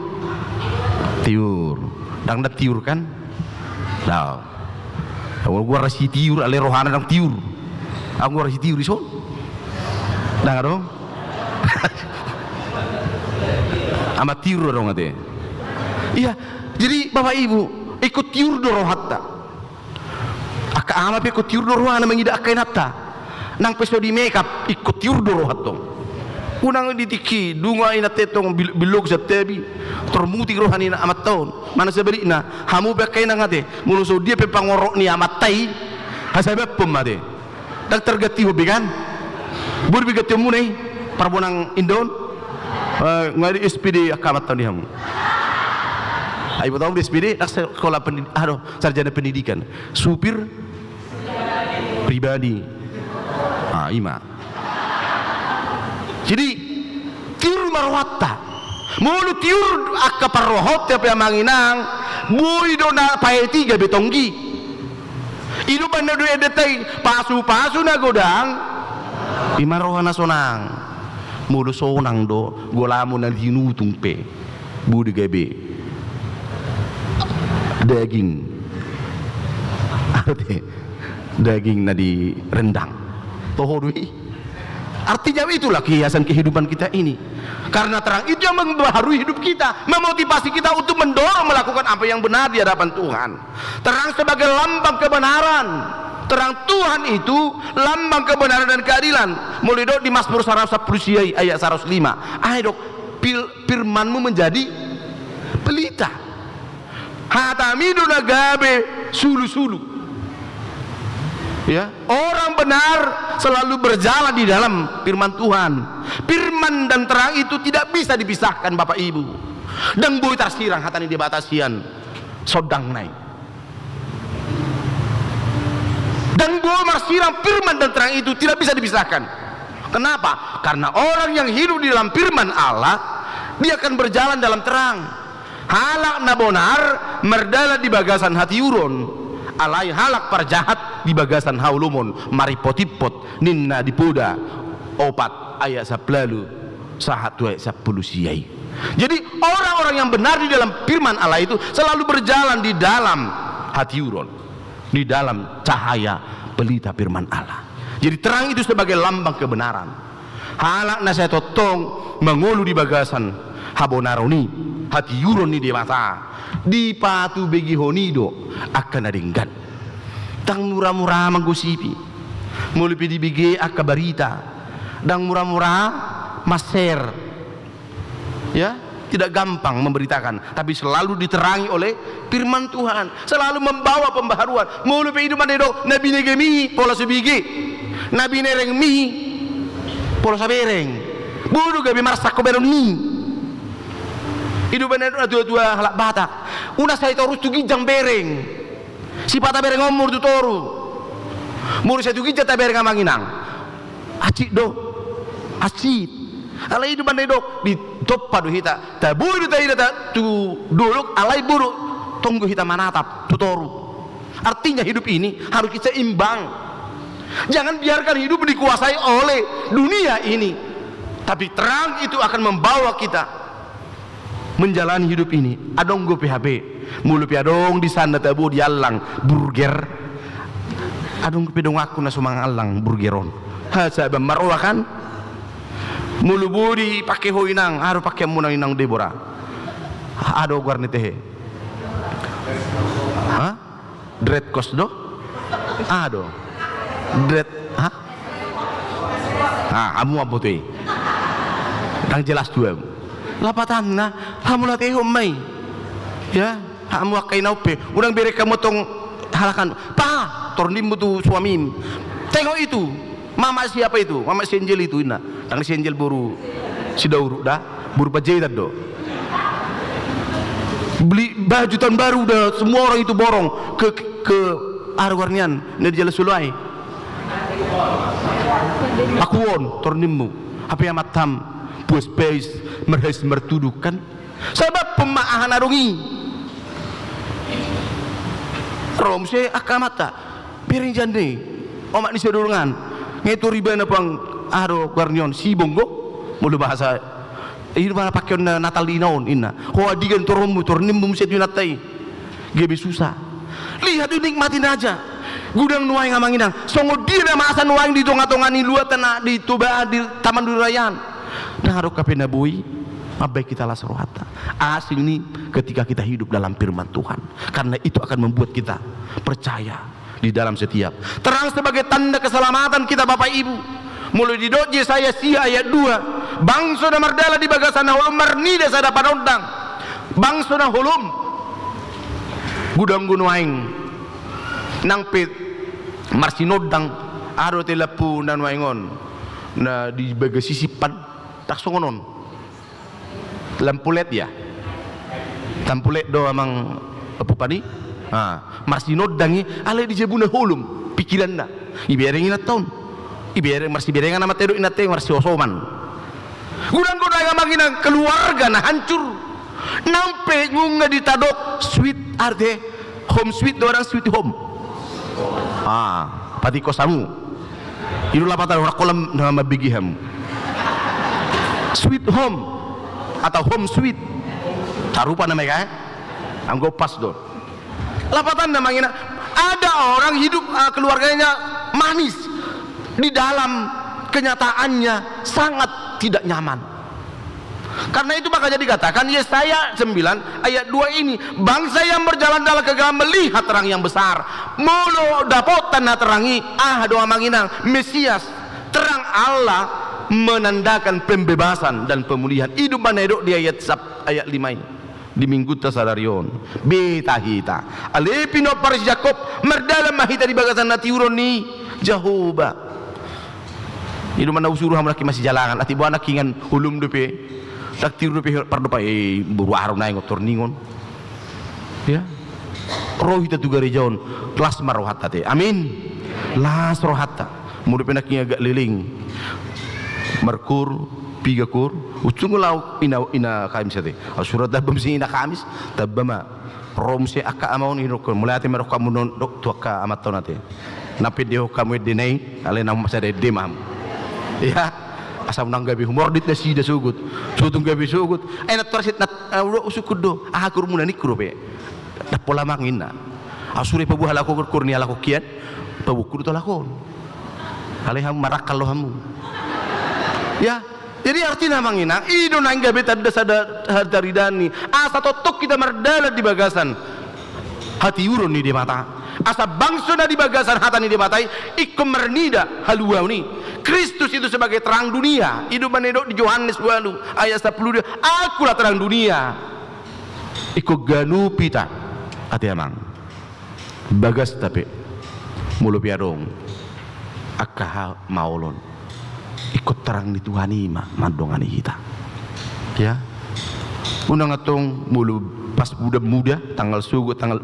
tiur dang dak tiur kan dah gua rasi tiur ale rohana dang tiur aku rasi tiur iso dah dong amat tiur dong ate iya jadi bapak ibu ikut tiur do rohatta aka ama pe ikut tiur do rohana mengida akain hatta nang peso di makeup ikut tiur do rohatto unang ditiki dunga ina tetong bilog sa tebi termuti rohani na amat taon mana sabari na hamu be kain ngate muluso dia pe pangorok ni amat tai hasabab pemade dak tergati hobi kan bur bi gati munai parbonang indon ngari SPD akamat taon dihamu ayo tahu di SPD dak sekolah sarjana pendidikan supir pribadi ima jadi tiur marwata mulu tiur akka parrohot tapi manginang bui dona pae tiga betonggi idu banda do edetai pasu na godang imarohana sonang mulu sonang do golamu na dinutung pe budi gabe daging arte daging na di rendang tohodui artinya itulah kiasan kehidupan kita ini karena terang itu yang membaharui hidup kita memotivasi kita untuk mendorong melakukan apa yang benar di hadapan Tuhan terang sebagai lambang kebenaran terang Tuhan itu lambang kebenaran dan keadilan mulai di Mazmur 110 ayat 105 ayo dok firmanmu menjadi pelita hatamidu nagabe sulu-sulu ya, orang benar selalu berjalan di dalam firman Tuhan. Firman dan terang itu tidak bisa dipisahkan Bapak Ibu. Dan boy tarsirang hatani dibatasian sodang naik. Dan boy marsirang firman dan terang itu tidak bisa dipisahkan. Kenapa? Karena orang yang hidup di dalam firman Allah, dia akan berjalan dalam terang. Halak nabonar merdala di bagasan hati uron. Alai halak parjahat di bagasan haulumon mari potipot ninna dipoda opat ayat 10 sahatu ayat 10 siai. Jadi orang-orang yang benar di dalam firman Allah itu selalu berjalan di dalam hati uron, di dalam cahaya pelita firman Allah. Jadi terang itu sebagai lambang kebenaran. Halak nasa totong mengulu di bagasan habonaroni hati uron ni dewasa di patu begi honido akan adinggan tang murah-murah menggosipi mulipi di begi akabarita dan murah-murah maser ya tidak gampang memberitakan tapi selalu diterangi oleh firman Tuhan selalu membawa pembaharuan mulipi hidup mandedok nabi negemi pola subigi nabi nereng mi pola sabereng bodoh gabi marasa koberon mi hidup benar dua-dua halak batak una saya torus tu gijang bereng si pata bereng ngomur tu toru mur saya tu gijang ta bereng amanginang acik do acik alai hidup benar dok di top padu hita ta buru ta hita tu duluk alai buru tunggu hita manatap tu toru artinya hidup ini harus kita imbang jangan biarkan hidup dikuasai oleh dunia ini tapi terang itu akan membawa kita menjalani hidup ini adong go PHP mulu pi adong di sana tabu di alang burger adong pedong aku na sumang alang burgeron ha sabe marwa kan mulu budi pakai hoinang haru pakai munang inang Deborah ado garnete ha dread cost do ado dread ha amu abote dang jelas dua lapatan na hamulat mai ya hamu akai naupe urang bere kamu tong halakan pa tornim tu suami tengok itu mama siapa itu mama Senjel itu ina tang Senjel buru si Dauru dah buru pajedat do beli baju tahun baru dah semua orang itu borong ke arwarnian dari Jalan Sulai akuon tornimmu apa yang matam Pues pes merhes mertudukan sebab pemaahan arungi romse akamata piring jande omak ni sedulungan ngetu riba na pang aro garnion si bongo mulu bahasa ini mana pakai natal di naon inna ho adigan toromu tornim bum setu natai gebe susah lihat nikmatin aja gudang nuai ngamanginang songo dia masa nuai di tonga-tongani luatan di toba di taman durayan nah aro kapena bui abai kita lah serohata asing ini ketika kita hidup dalam firman Tuhan karena itu akan membuat kita percaya di dalam setiap terang sebagai tanda keselamatan kita Bapak Ibu mulai di doje saya sia ayat 2 bangso na mardala di bagasan na hulum marnida sa dapanondang bangso na hulum gudang gunuaing nang pit marsinodang aro telapu na nuaingon na di bagasisipan taksongonon lampulet ya lampulet do amang apupani marsinod dangi ale di jebuna hulum pikiran na ibereng ina taun ibereng marsi berengan nama tedo ina teng marsi osoman gudang amang keluarga na hancur nampe ngunga ditadok sweet arte home sweet do orang sweet home pati kosamu ilu lapatan orang kolam nama bigiham sweet home atau home sweet tarupa namanya anggo pas do lapatan namanya ada orang hidup keluarganya manis di dalam kenyataannya sangat tidak nyaman karena itu makanya dikatakan Yesaya 9 ayat 2 ini bangsa yang berjalan dalam kegelapan melihat terang yang besar mulu dapotan terangi doa manginang Mesias terang Allah menandakan pembebasan dan pemulihan hidup manedok di ayat 5 di minggu tasadarion beta hita alepino paris Jakob merdalam mahita di bagasan natiuron ni Jehovah hidup mana usuruh laki masih jalangan ati buana kingan hulum depe taktir depe pardopa buru aru naik ngotor ningon ya roh hita tugari jaon las marohata te amin las rohata murid penaking agak liling merkur piga kur ucung lau ina kamis ate surat dabam si ina kamis dabama rom se aka amaun ino kur mulai ate merok kamu non dok tuaka amaton ate napit dio kamu denai ale nam masa de demam ya asam nang gabi humor dit na sida sugut sutung gabi sugut nat torsit nat usukud do kur muna nikro pe da pola mangina asure pabu halako kurnia lako kiat pabu kudu tolakon ale ham marakal lo hamu ya jadi artinya mangina ido nangga beta dasada hadaridani asa totok kita merdala di bagasan hati urun ni di mata asa bangsa di bagasan hatani di matai ikum mernida haluau ni Kristus itu sebagai terang dunia hidup manedok di Yohanes 2 ayat 10 akulah terang dunia ikut ganu pita ati amang bagas tapi mulu piarong akah maulon ikut terang di Tuhan ima mandongani kita ya undang atong mulu pas muda tanggal sugu tanggal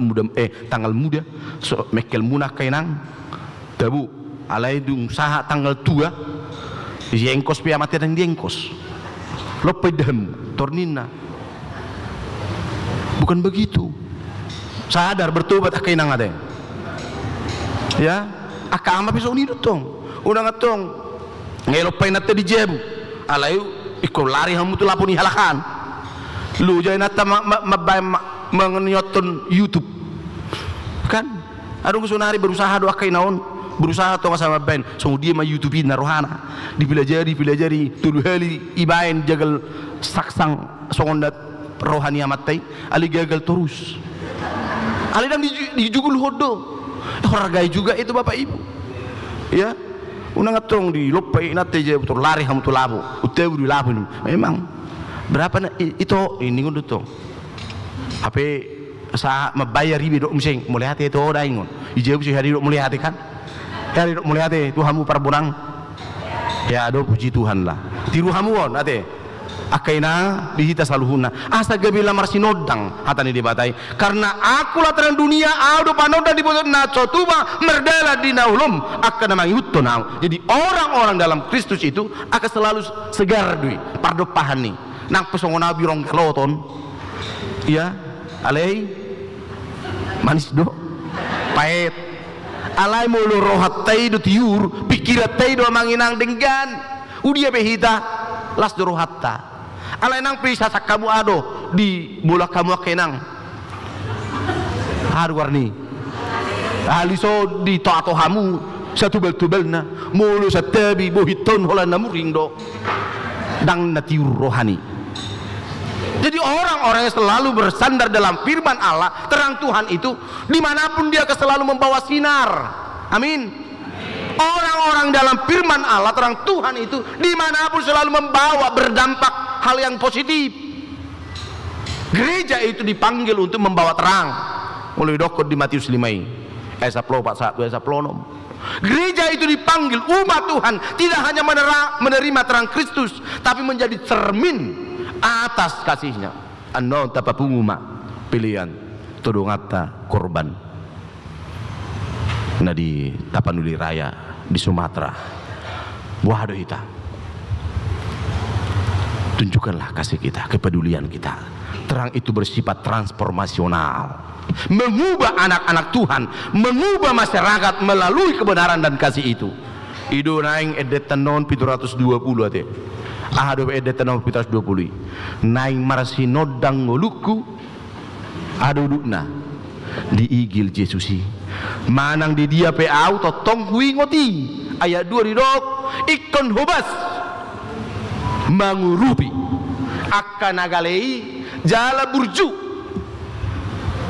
muda so mekel munah kainang dabu alai dung saha tanggal 2 jengkos pia mati dan jengkos lopedem tornina bukan begitu sadar bertobat kainang ada ya akama pisau ni dutong undang atong ngelopay natte di jebu alayu iko lari hamu tu lapuni halakan lu jay natta mengenyoton YouTube kan adung sunari berusaha doa kay naon berusaha to sama ben so dia ma YouTube na rohana dipelajari tulu hali ibain jagal saksang songondat rohani amatai ali gagal terus ali dang dijugul hodo hargai juga itu Bapak Ibu ya unang atong di lopai nate je betul lari ham tu labu utew di labu memang berapa na itu ini ngun to ape sa mabayar ribi dok miseng mulai hati itu oda ingon ijebu si hari dok mulai hati kan hari dok mulai hati Tuhanmu parbunang ya do puji Tuhan lah tiru hamu on ate akaina dihita saluhuna asa gabila marsinodang hatani dibatai karena akulah terang dunia audo panoda di bawah na cotuba merdela dinaulum akan mangihutto nau. Jadi orang-orang dalam Kristus itu akan selalu segar dui pardo pahani nang pesongona birong kaloton ya alai manis do pahit alai mulu rohat tai do tiur pikirat tai do manginang denggan udia behita las do rohatta alai nang pisah kamu ado di bola kamu kenang haru warni aliso di to hamu satu bel na mulu satabi bohiton hola namuring do dang natiur rohani. Jadi orang-orang yang selalu bersandar dalam firman Allah terang Tuhan itu dimanapun dia selalu membawa sinar. Amin. Orang-orang dalam firman Allah terang Tuhan itu dimanapun selalu membawa berdampak hal yang positif. Gereja itu dipanggil untuk membawa terang. Mulai dokot di Matius 5 ayat 10 Gereja itu dipanggil umat Tuhan tidak hanya menerima terang Kristus tapi menjadi cermin atas kasihnya. Anno tapapunguma pilihan tudungata korban. Nah di Tapanuli Raya di Sumatera. Buah hita. Tunjukkanlah kasih kita, kepedulian kita. Terang itu bersifat transformasional, mengubah anak-anak Tuhan, mengubah masyarakat melalui kebenaran dan kasih itu. Ido naing edetan non 720 ate. Ahado edetan non 720. Naing marsinodang ngoluku ado dukna di igil Jesusi. Manang di dia pe au totong hui ngoti. Ayat 2 di dok ikon hobas mangurupi akan agalei jala burju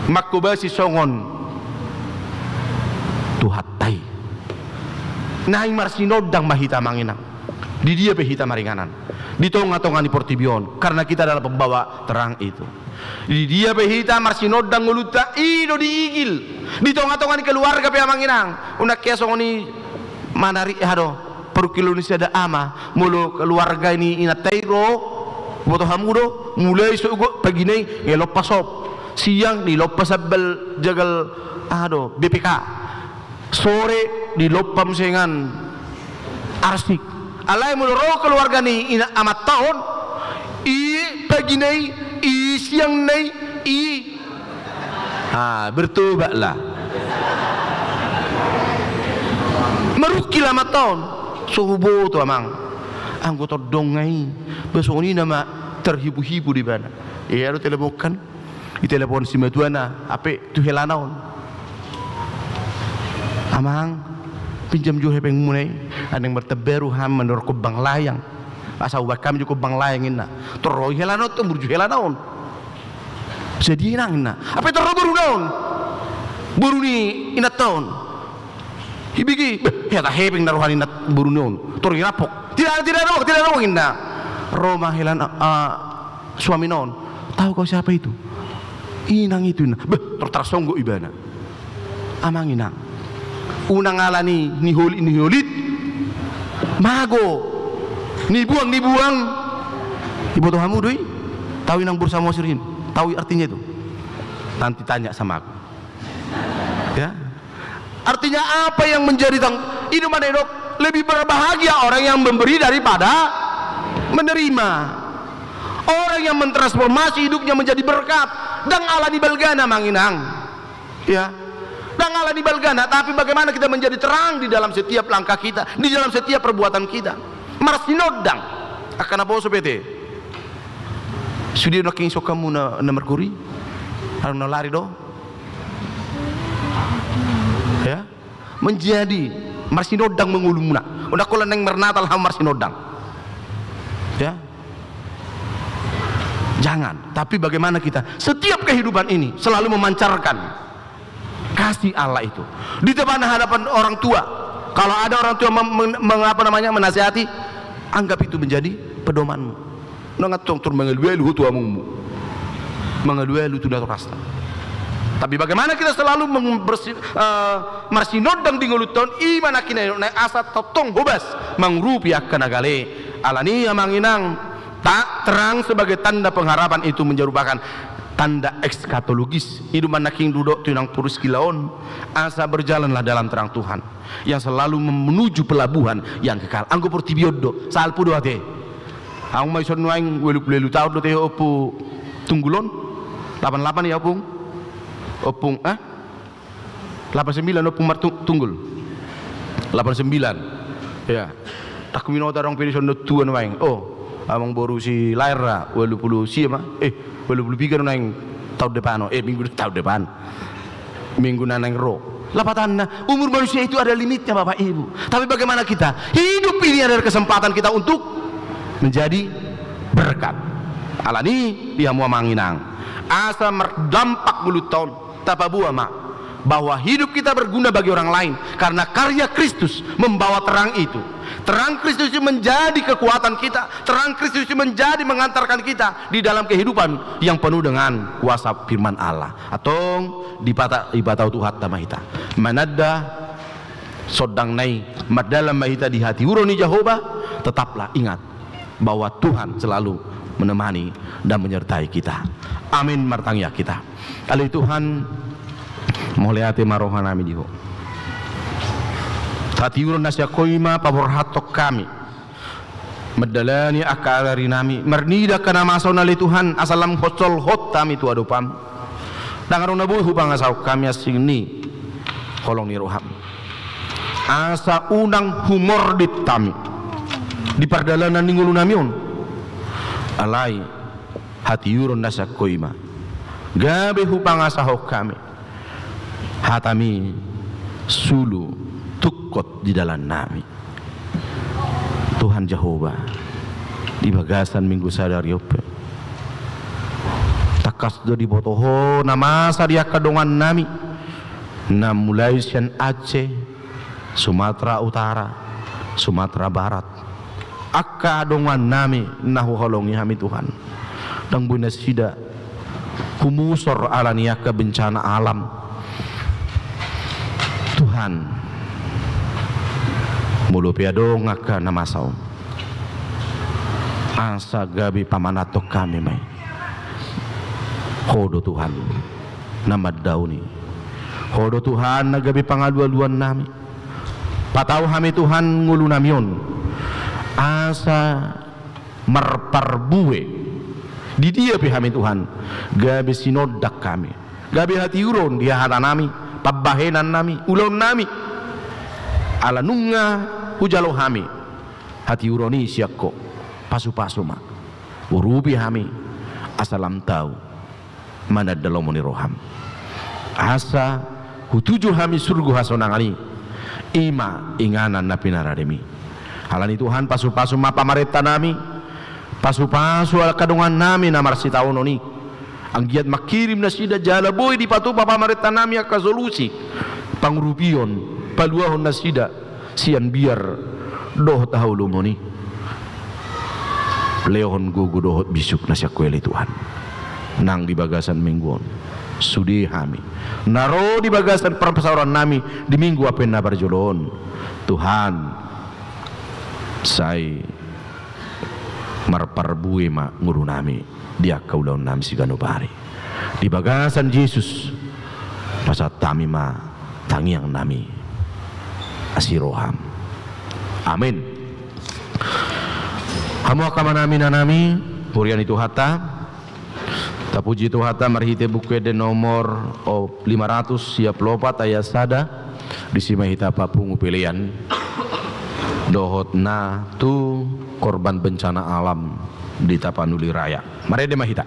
makubasi songon tuhatai naing marsinodang mahita manginang di dia pehita maringanan di tonga-tonga di portibion karena kita adalah pembawa terang itu. Di dia pehita marsinodang nguluta ido diigil di tonga-tonga di keluarga pe manginang unak kia songoni manari hado perukilo ni ada ama mulu keluarga ini inatairo boto hamudo mulai sugo pagi nei ngelopasop siang di lopasabel jagal ado BPK sore di lopam sengan arsik alai mulu ro keluarga ni ina amat tahun i pagi nei i siang nei i bertobatlah merukil amat tahun subuh tu amang anggota dongai besok ini nama terhibu-hibu di mana ya ada teleponkan di telepon si matuana apa tu helanaon amang pinjam jo hepeng munai adeng berteberu ham menurut bang layang asa ubakam jo bang layang inna teroi helanaon tu burju helanaon sedih nang apa teroi baru naon baru ni inat tahun hibigi ya tak hepeng naruhan inat baru naon tori rapok tidak ada inna Roma helan suami non tahu kau siapa itu inang itu inang tertersonggo ibana amang inang unang alani ni holit mago ni buang ibu tuh kamu doi tahu inang bursa mosirin tahu artinya itu nanti tanya sama aku ya artinya apa yang menjadi hidup mana dok lebih berbahagia orang yang memberi daripada menerima. Orang yang mentransformasi hidupnya menjadi berkat. Dang ala di balgana manginang. Ya. Dang ala di balgana, tapi bagaimana kita menjadi terang di dalam setiap langkah kita, di dalam setiap perbuatan kita. Marsinodang. Akan apa sepete? Sudah nak insok kamu na merkuri? Harus na lari do? Ya. Menjadi marsinodang mengulumuna udah kolan neng mernatal ham marsinodang ya jangan tapi bagaimana kita setiap kehidupan ini selalu memancarkan kasih Allah itu di depan hadapan orang tua. Kalau ada orang tua menasihati anggap itu menjadi pedomanmu nangatong tur mengeluelu tuamu mengeluelu tu rasta. Tapi bagaimana kita selalu marsinodang di nguluton imana kina asa totong hobas mangrupi akan agale alani amanginang Tak terang sebagai tanda pengharapan itu menyerupakan tanda ekskatologis. Hidup anaking duduk tunang purus kilaon. Asa berjalanlah dalam terang Tuhan yang selalu menuju pelabuhan yang kekal. Anggo portibiodo sal pudo ate. Ang may son nuaing welu tahu do teh opu tunggulon 88 ya opung. Opung 89 opung tunggul. 89. Ya. Tak minota orang pilih son tuan nuaing. Oh, amang boru si Laira 80 siapa? 83 nang tahun depan. Minggu tahun depan. Minggu nanang ro. Lapatan umur manusia itu ada limitnya Bapak Ibu. Tapi bagaimana kita? Hidup ini adalah kesempatan kita untuk menjadi berkat. Alani dia mau manginang. Asa merdampak mulut tahun tapa buah mak. Bahwa hidup kita berguna bagi orang lain karena karya Kristus membawa terang itu. Terang Kristus itu menjadi kekuatan kita. Terang Kristus itu menjadi mengantarkan kita di dalam kehidupan yang penuh dengan kuasa firman Allah. Atau ibatau Tuhan tamahita. Manada sodang nai madalam mahita di hati uroni Jehovah. Tetaplah ingat bahwa Tuhan selalu menemani dan menyertai kita. Amin martangya kita. Kalau Tuhan moliate marohan nami diho. Tati uron nasya koima pabor hatok kami. Medalani akalari nami. Mernida kana masaw nali Tuhan asalam hosol hot tami tu adopam. Dangarong nabuh hubang asaw kami asing ni kolong ni roham. Asa unang humor dit tami. Di pardalanan ningulu namion. Alai hati uron nasya koima. Gabe hubang asaw kami. Hatami sulu tukot di dalam nami. Tuhan Jehovah di bagasan minggu sadar yope takas do di botoho nama sadia kadongan nami na mulai sian Aceh, Sumatera Utara, Sumatera Barat akka dongan nami nahu holongi hami Tuhan dang bunas sida humusor alaniaka bencana alam Tuhan mulu piado ngaka namasaw asa gabi pamanatok kami may hodo Tuhan namad dauni hodo Tuhan na gabi pangalualuan nami pataw kami Tuhan ngulu namion asa marparbue di dia pi kami Tuhan gabi sinodak kami gabi hati uron dia hata nami pabahenan nami, ulon nami ala nunga hujalo hami hati uroni siakko pasu-pasu mak urubi hami asalam tahu mana dalomoni roham asa hutuju hami surgu hasonangali ima inganan na pinarademi halani Tuhan pasu-pasu mapa mareta nami pasu-pasu ala kadungan nami na marsitaunoni ang giat makirim na sida jala boy di patu papa mareta nami ka solusi pangrupion paluahon na sida sian biar doh tahu lumoni leon gugu dohot bisuk na siya kweli Tuhan nang di bagasan mingguon sudi hami naro di bagasan perpesauran nami di minggu apen na barjolon Tuhan say marparbue ma nguru nami dia kaulaun nami sigano bari di bagasan Yesus pasat tami ma tangiang nami asiroham amin hamu akama nami na nami purian itu hata tapuji itu hata marhite buku de nomor 500 siap lopat ayat sada disima hita papungu pilihan dohot na tu korban bencana alam di Tapanuli Raya. Mari deh mahita.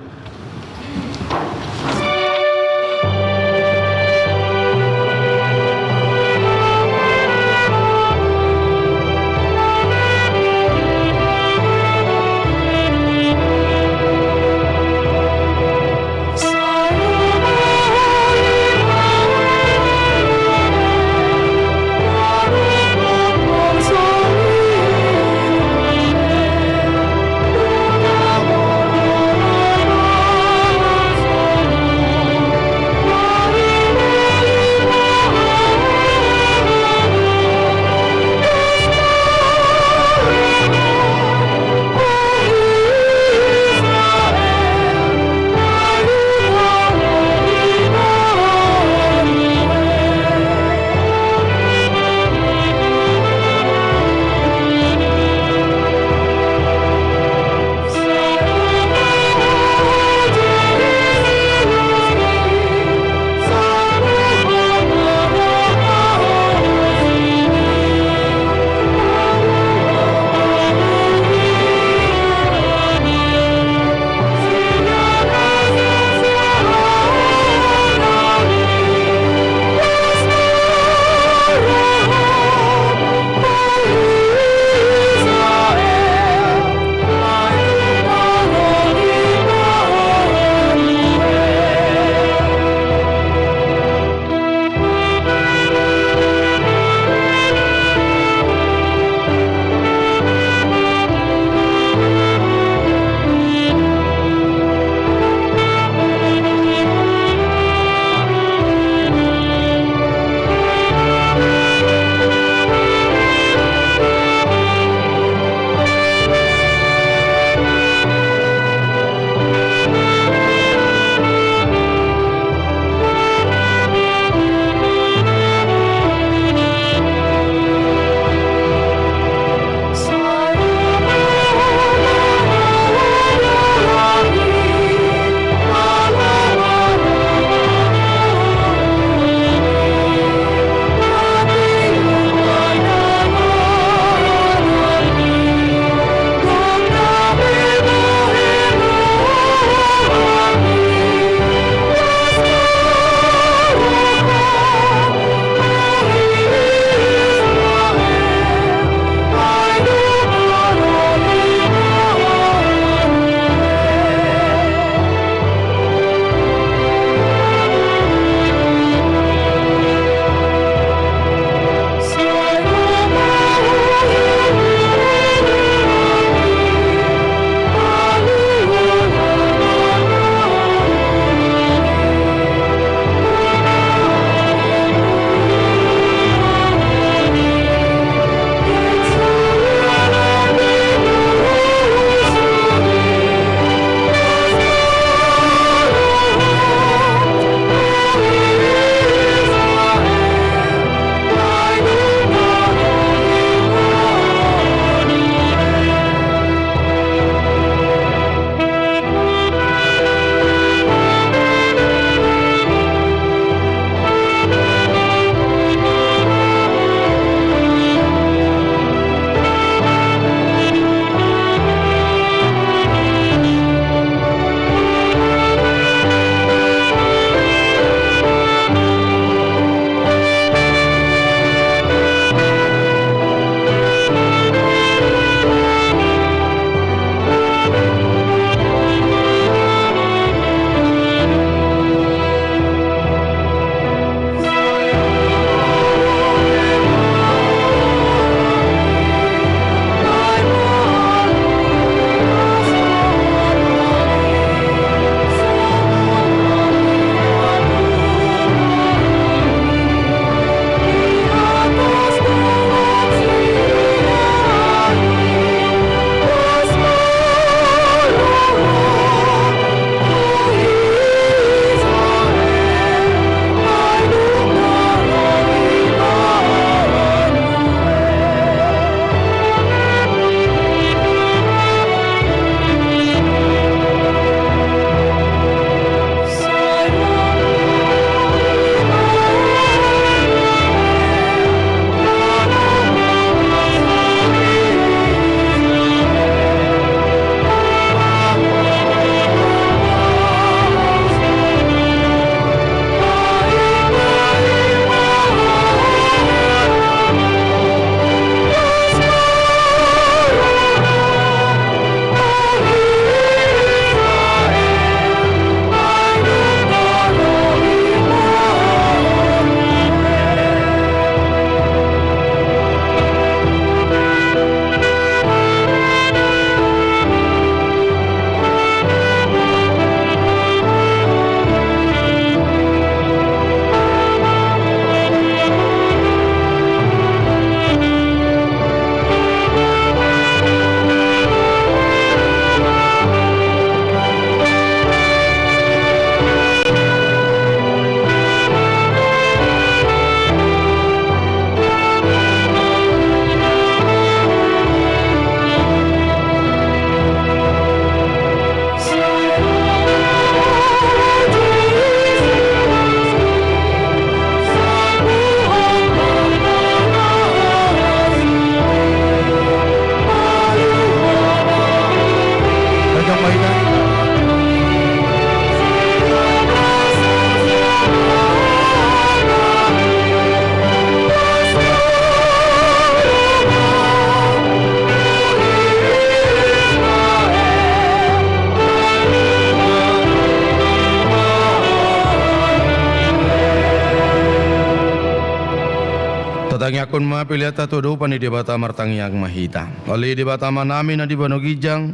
Matangi akun mapiliata todo pani di bata martangi ang mahita. Oli di bata manami na di banogijang.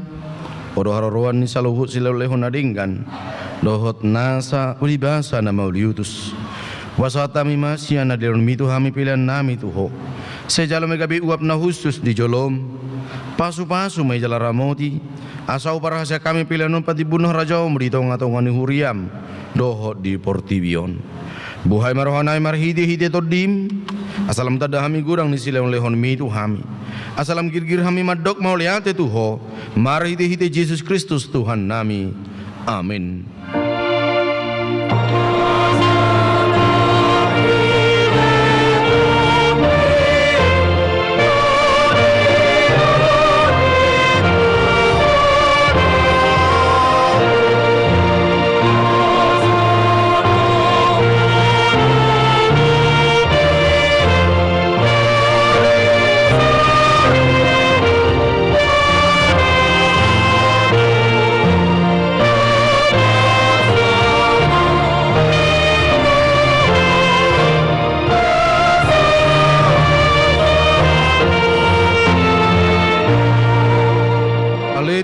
Odo hararuan ni saluhut silolehon nadinggan. Dohot nasa ulibasa na mauliutus. Wasata mi masya na diron mitu hami pilihan nami tuho. Sejalo megabi uap na khusus di jolom. Pasu-pasu may jala ramoti. Asau parahasya kami pilihan nun pati bunuh raja umrito ngatongan ni huriam. Dohot di portibion. Buhay marohanay marhidi-hidi todim. Asalam tada hami gurang ni silang lehon mitu hami. Asalam girgir hami madok mauliate tuho. Marhidi-hidi Yesus Kristus Tuhan nami. Amin.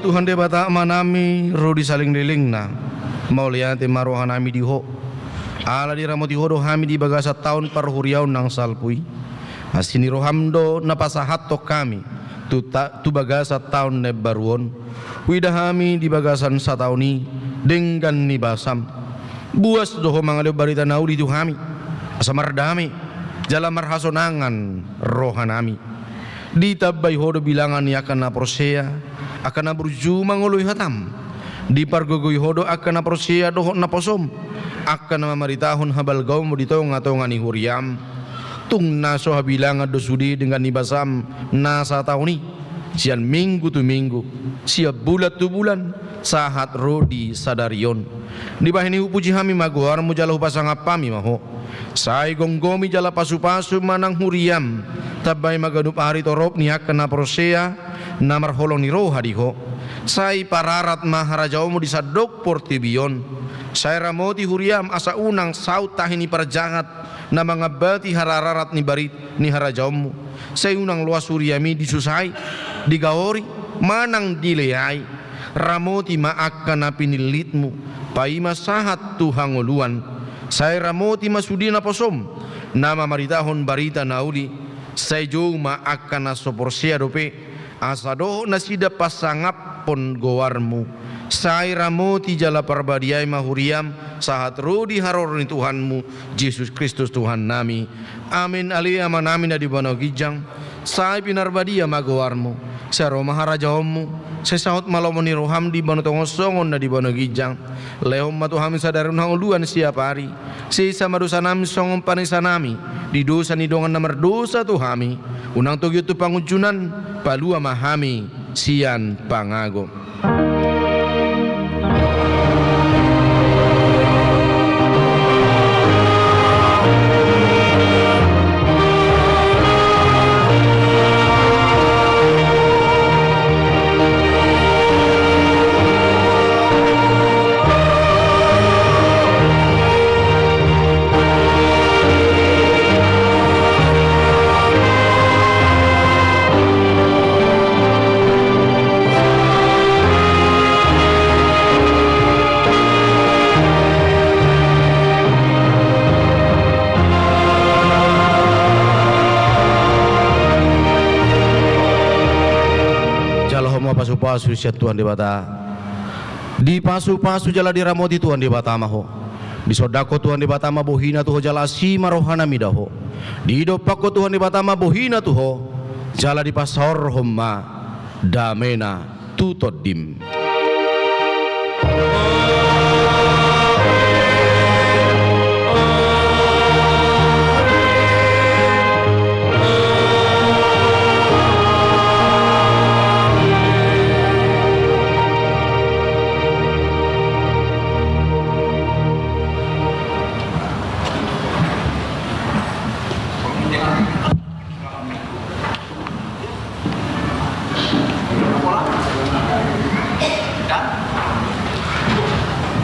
Tuhan de bata manami rodi saling liling na mauliate marohan nami diho ala di ramoti hodo hami di bagasa tahun parhuriaw nang salpui asini rohamdo napasahat to kami tu bagasa tahun ne baruon wida hami di bagasan satauni dengan ni basam buas doho mangale barita nauli tu hami asamardami jala marhasonangan rohanami ditabay hodo bilangan ni akan na prosea akan na berjuma nguluy hatam di pargogoy hodo akan na prosea doho na posom akan na mamaritahon habal gaw mo dito ngatongan ni huriam tung naso habilangan dosudi dengan ni basam nasa tauni sian minggu tu minggu siap bulat tu bulan sahat rodi sadarion di bahini upuji hami maguar mu jala upasang apami maho sai gonggomi jala pasu-pasu manang huriam tabay magadup hari torop ni akan na prosea namar holong ni roha diho sai pararat maharajaw mo di sadok portibion sai ramoti huriam asa unang saut tahini parjangat na mga bati harararat ni barit ni harajaw mo sai unang luas huriami disusay digaori manang dileay ramoti maakkan na pinilit mo paima sahat tuhanguluan sai ramoti masudi na posom nama maritahon barita nauli sai jo maakkan na soporsia dope asado nasida pasangap pon gowarmu sai ramoti jala parbadiay mahuriam sahat rodi haror ni Tuhanmu Yesus Kristus Tuhan nami amin alia manami na di banogijang sai pinarbadia magowarmu sa Roma harajahommu sa sahot malomoni roham di banotongosongon na di banogijang lehom matuhami sadarun hanguluan siap hari si samadusa nami songon panisa nami di dosa ni dongan namar dosa tuhami unang tugyo tu pangujunan palua mahami sian pangago pasu-pasu siat Tuhan di bata di pasu-pasu jala diramoti Tuhan di bata maho di sodako Tuhan di bata ma bohina tuho jala asima rohana midaho di dopako Tuhan di bata ma bohina tuho jala di pasor homma damena tutodim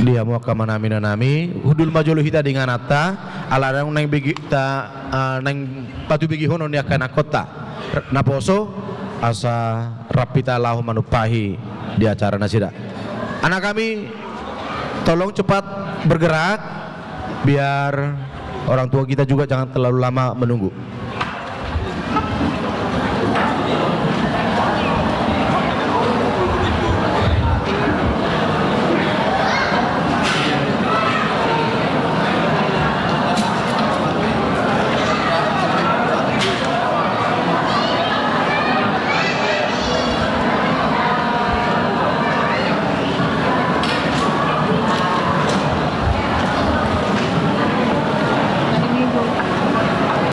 dia mau ke mana nami hudul majolo hita dengan atta alarang nang bigi ta nang patu bigi hono ni akan kota naposo asa rapita lahu manupahi di acara nasida. Anak kami tolong cepat bergerak biar orang tua kita juga jangan terlalu lama menunggu.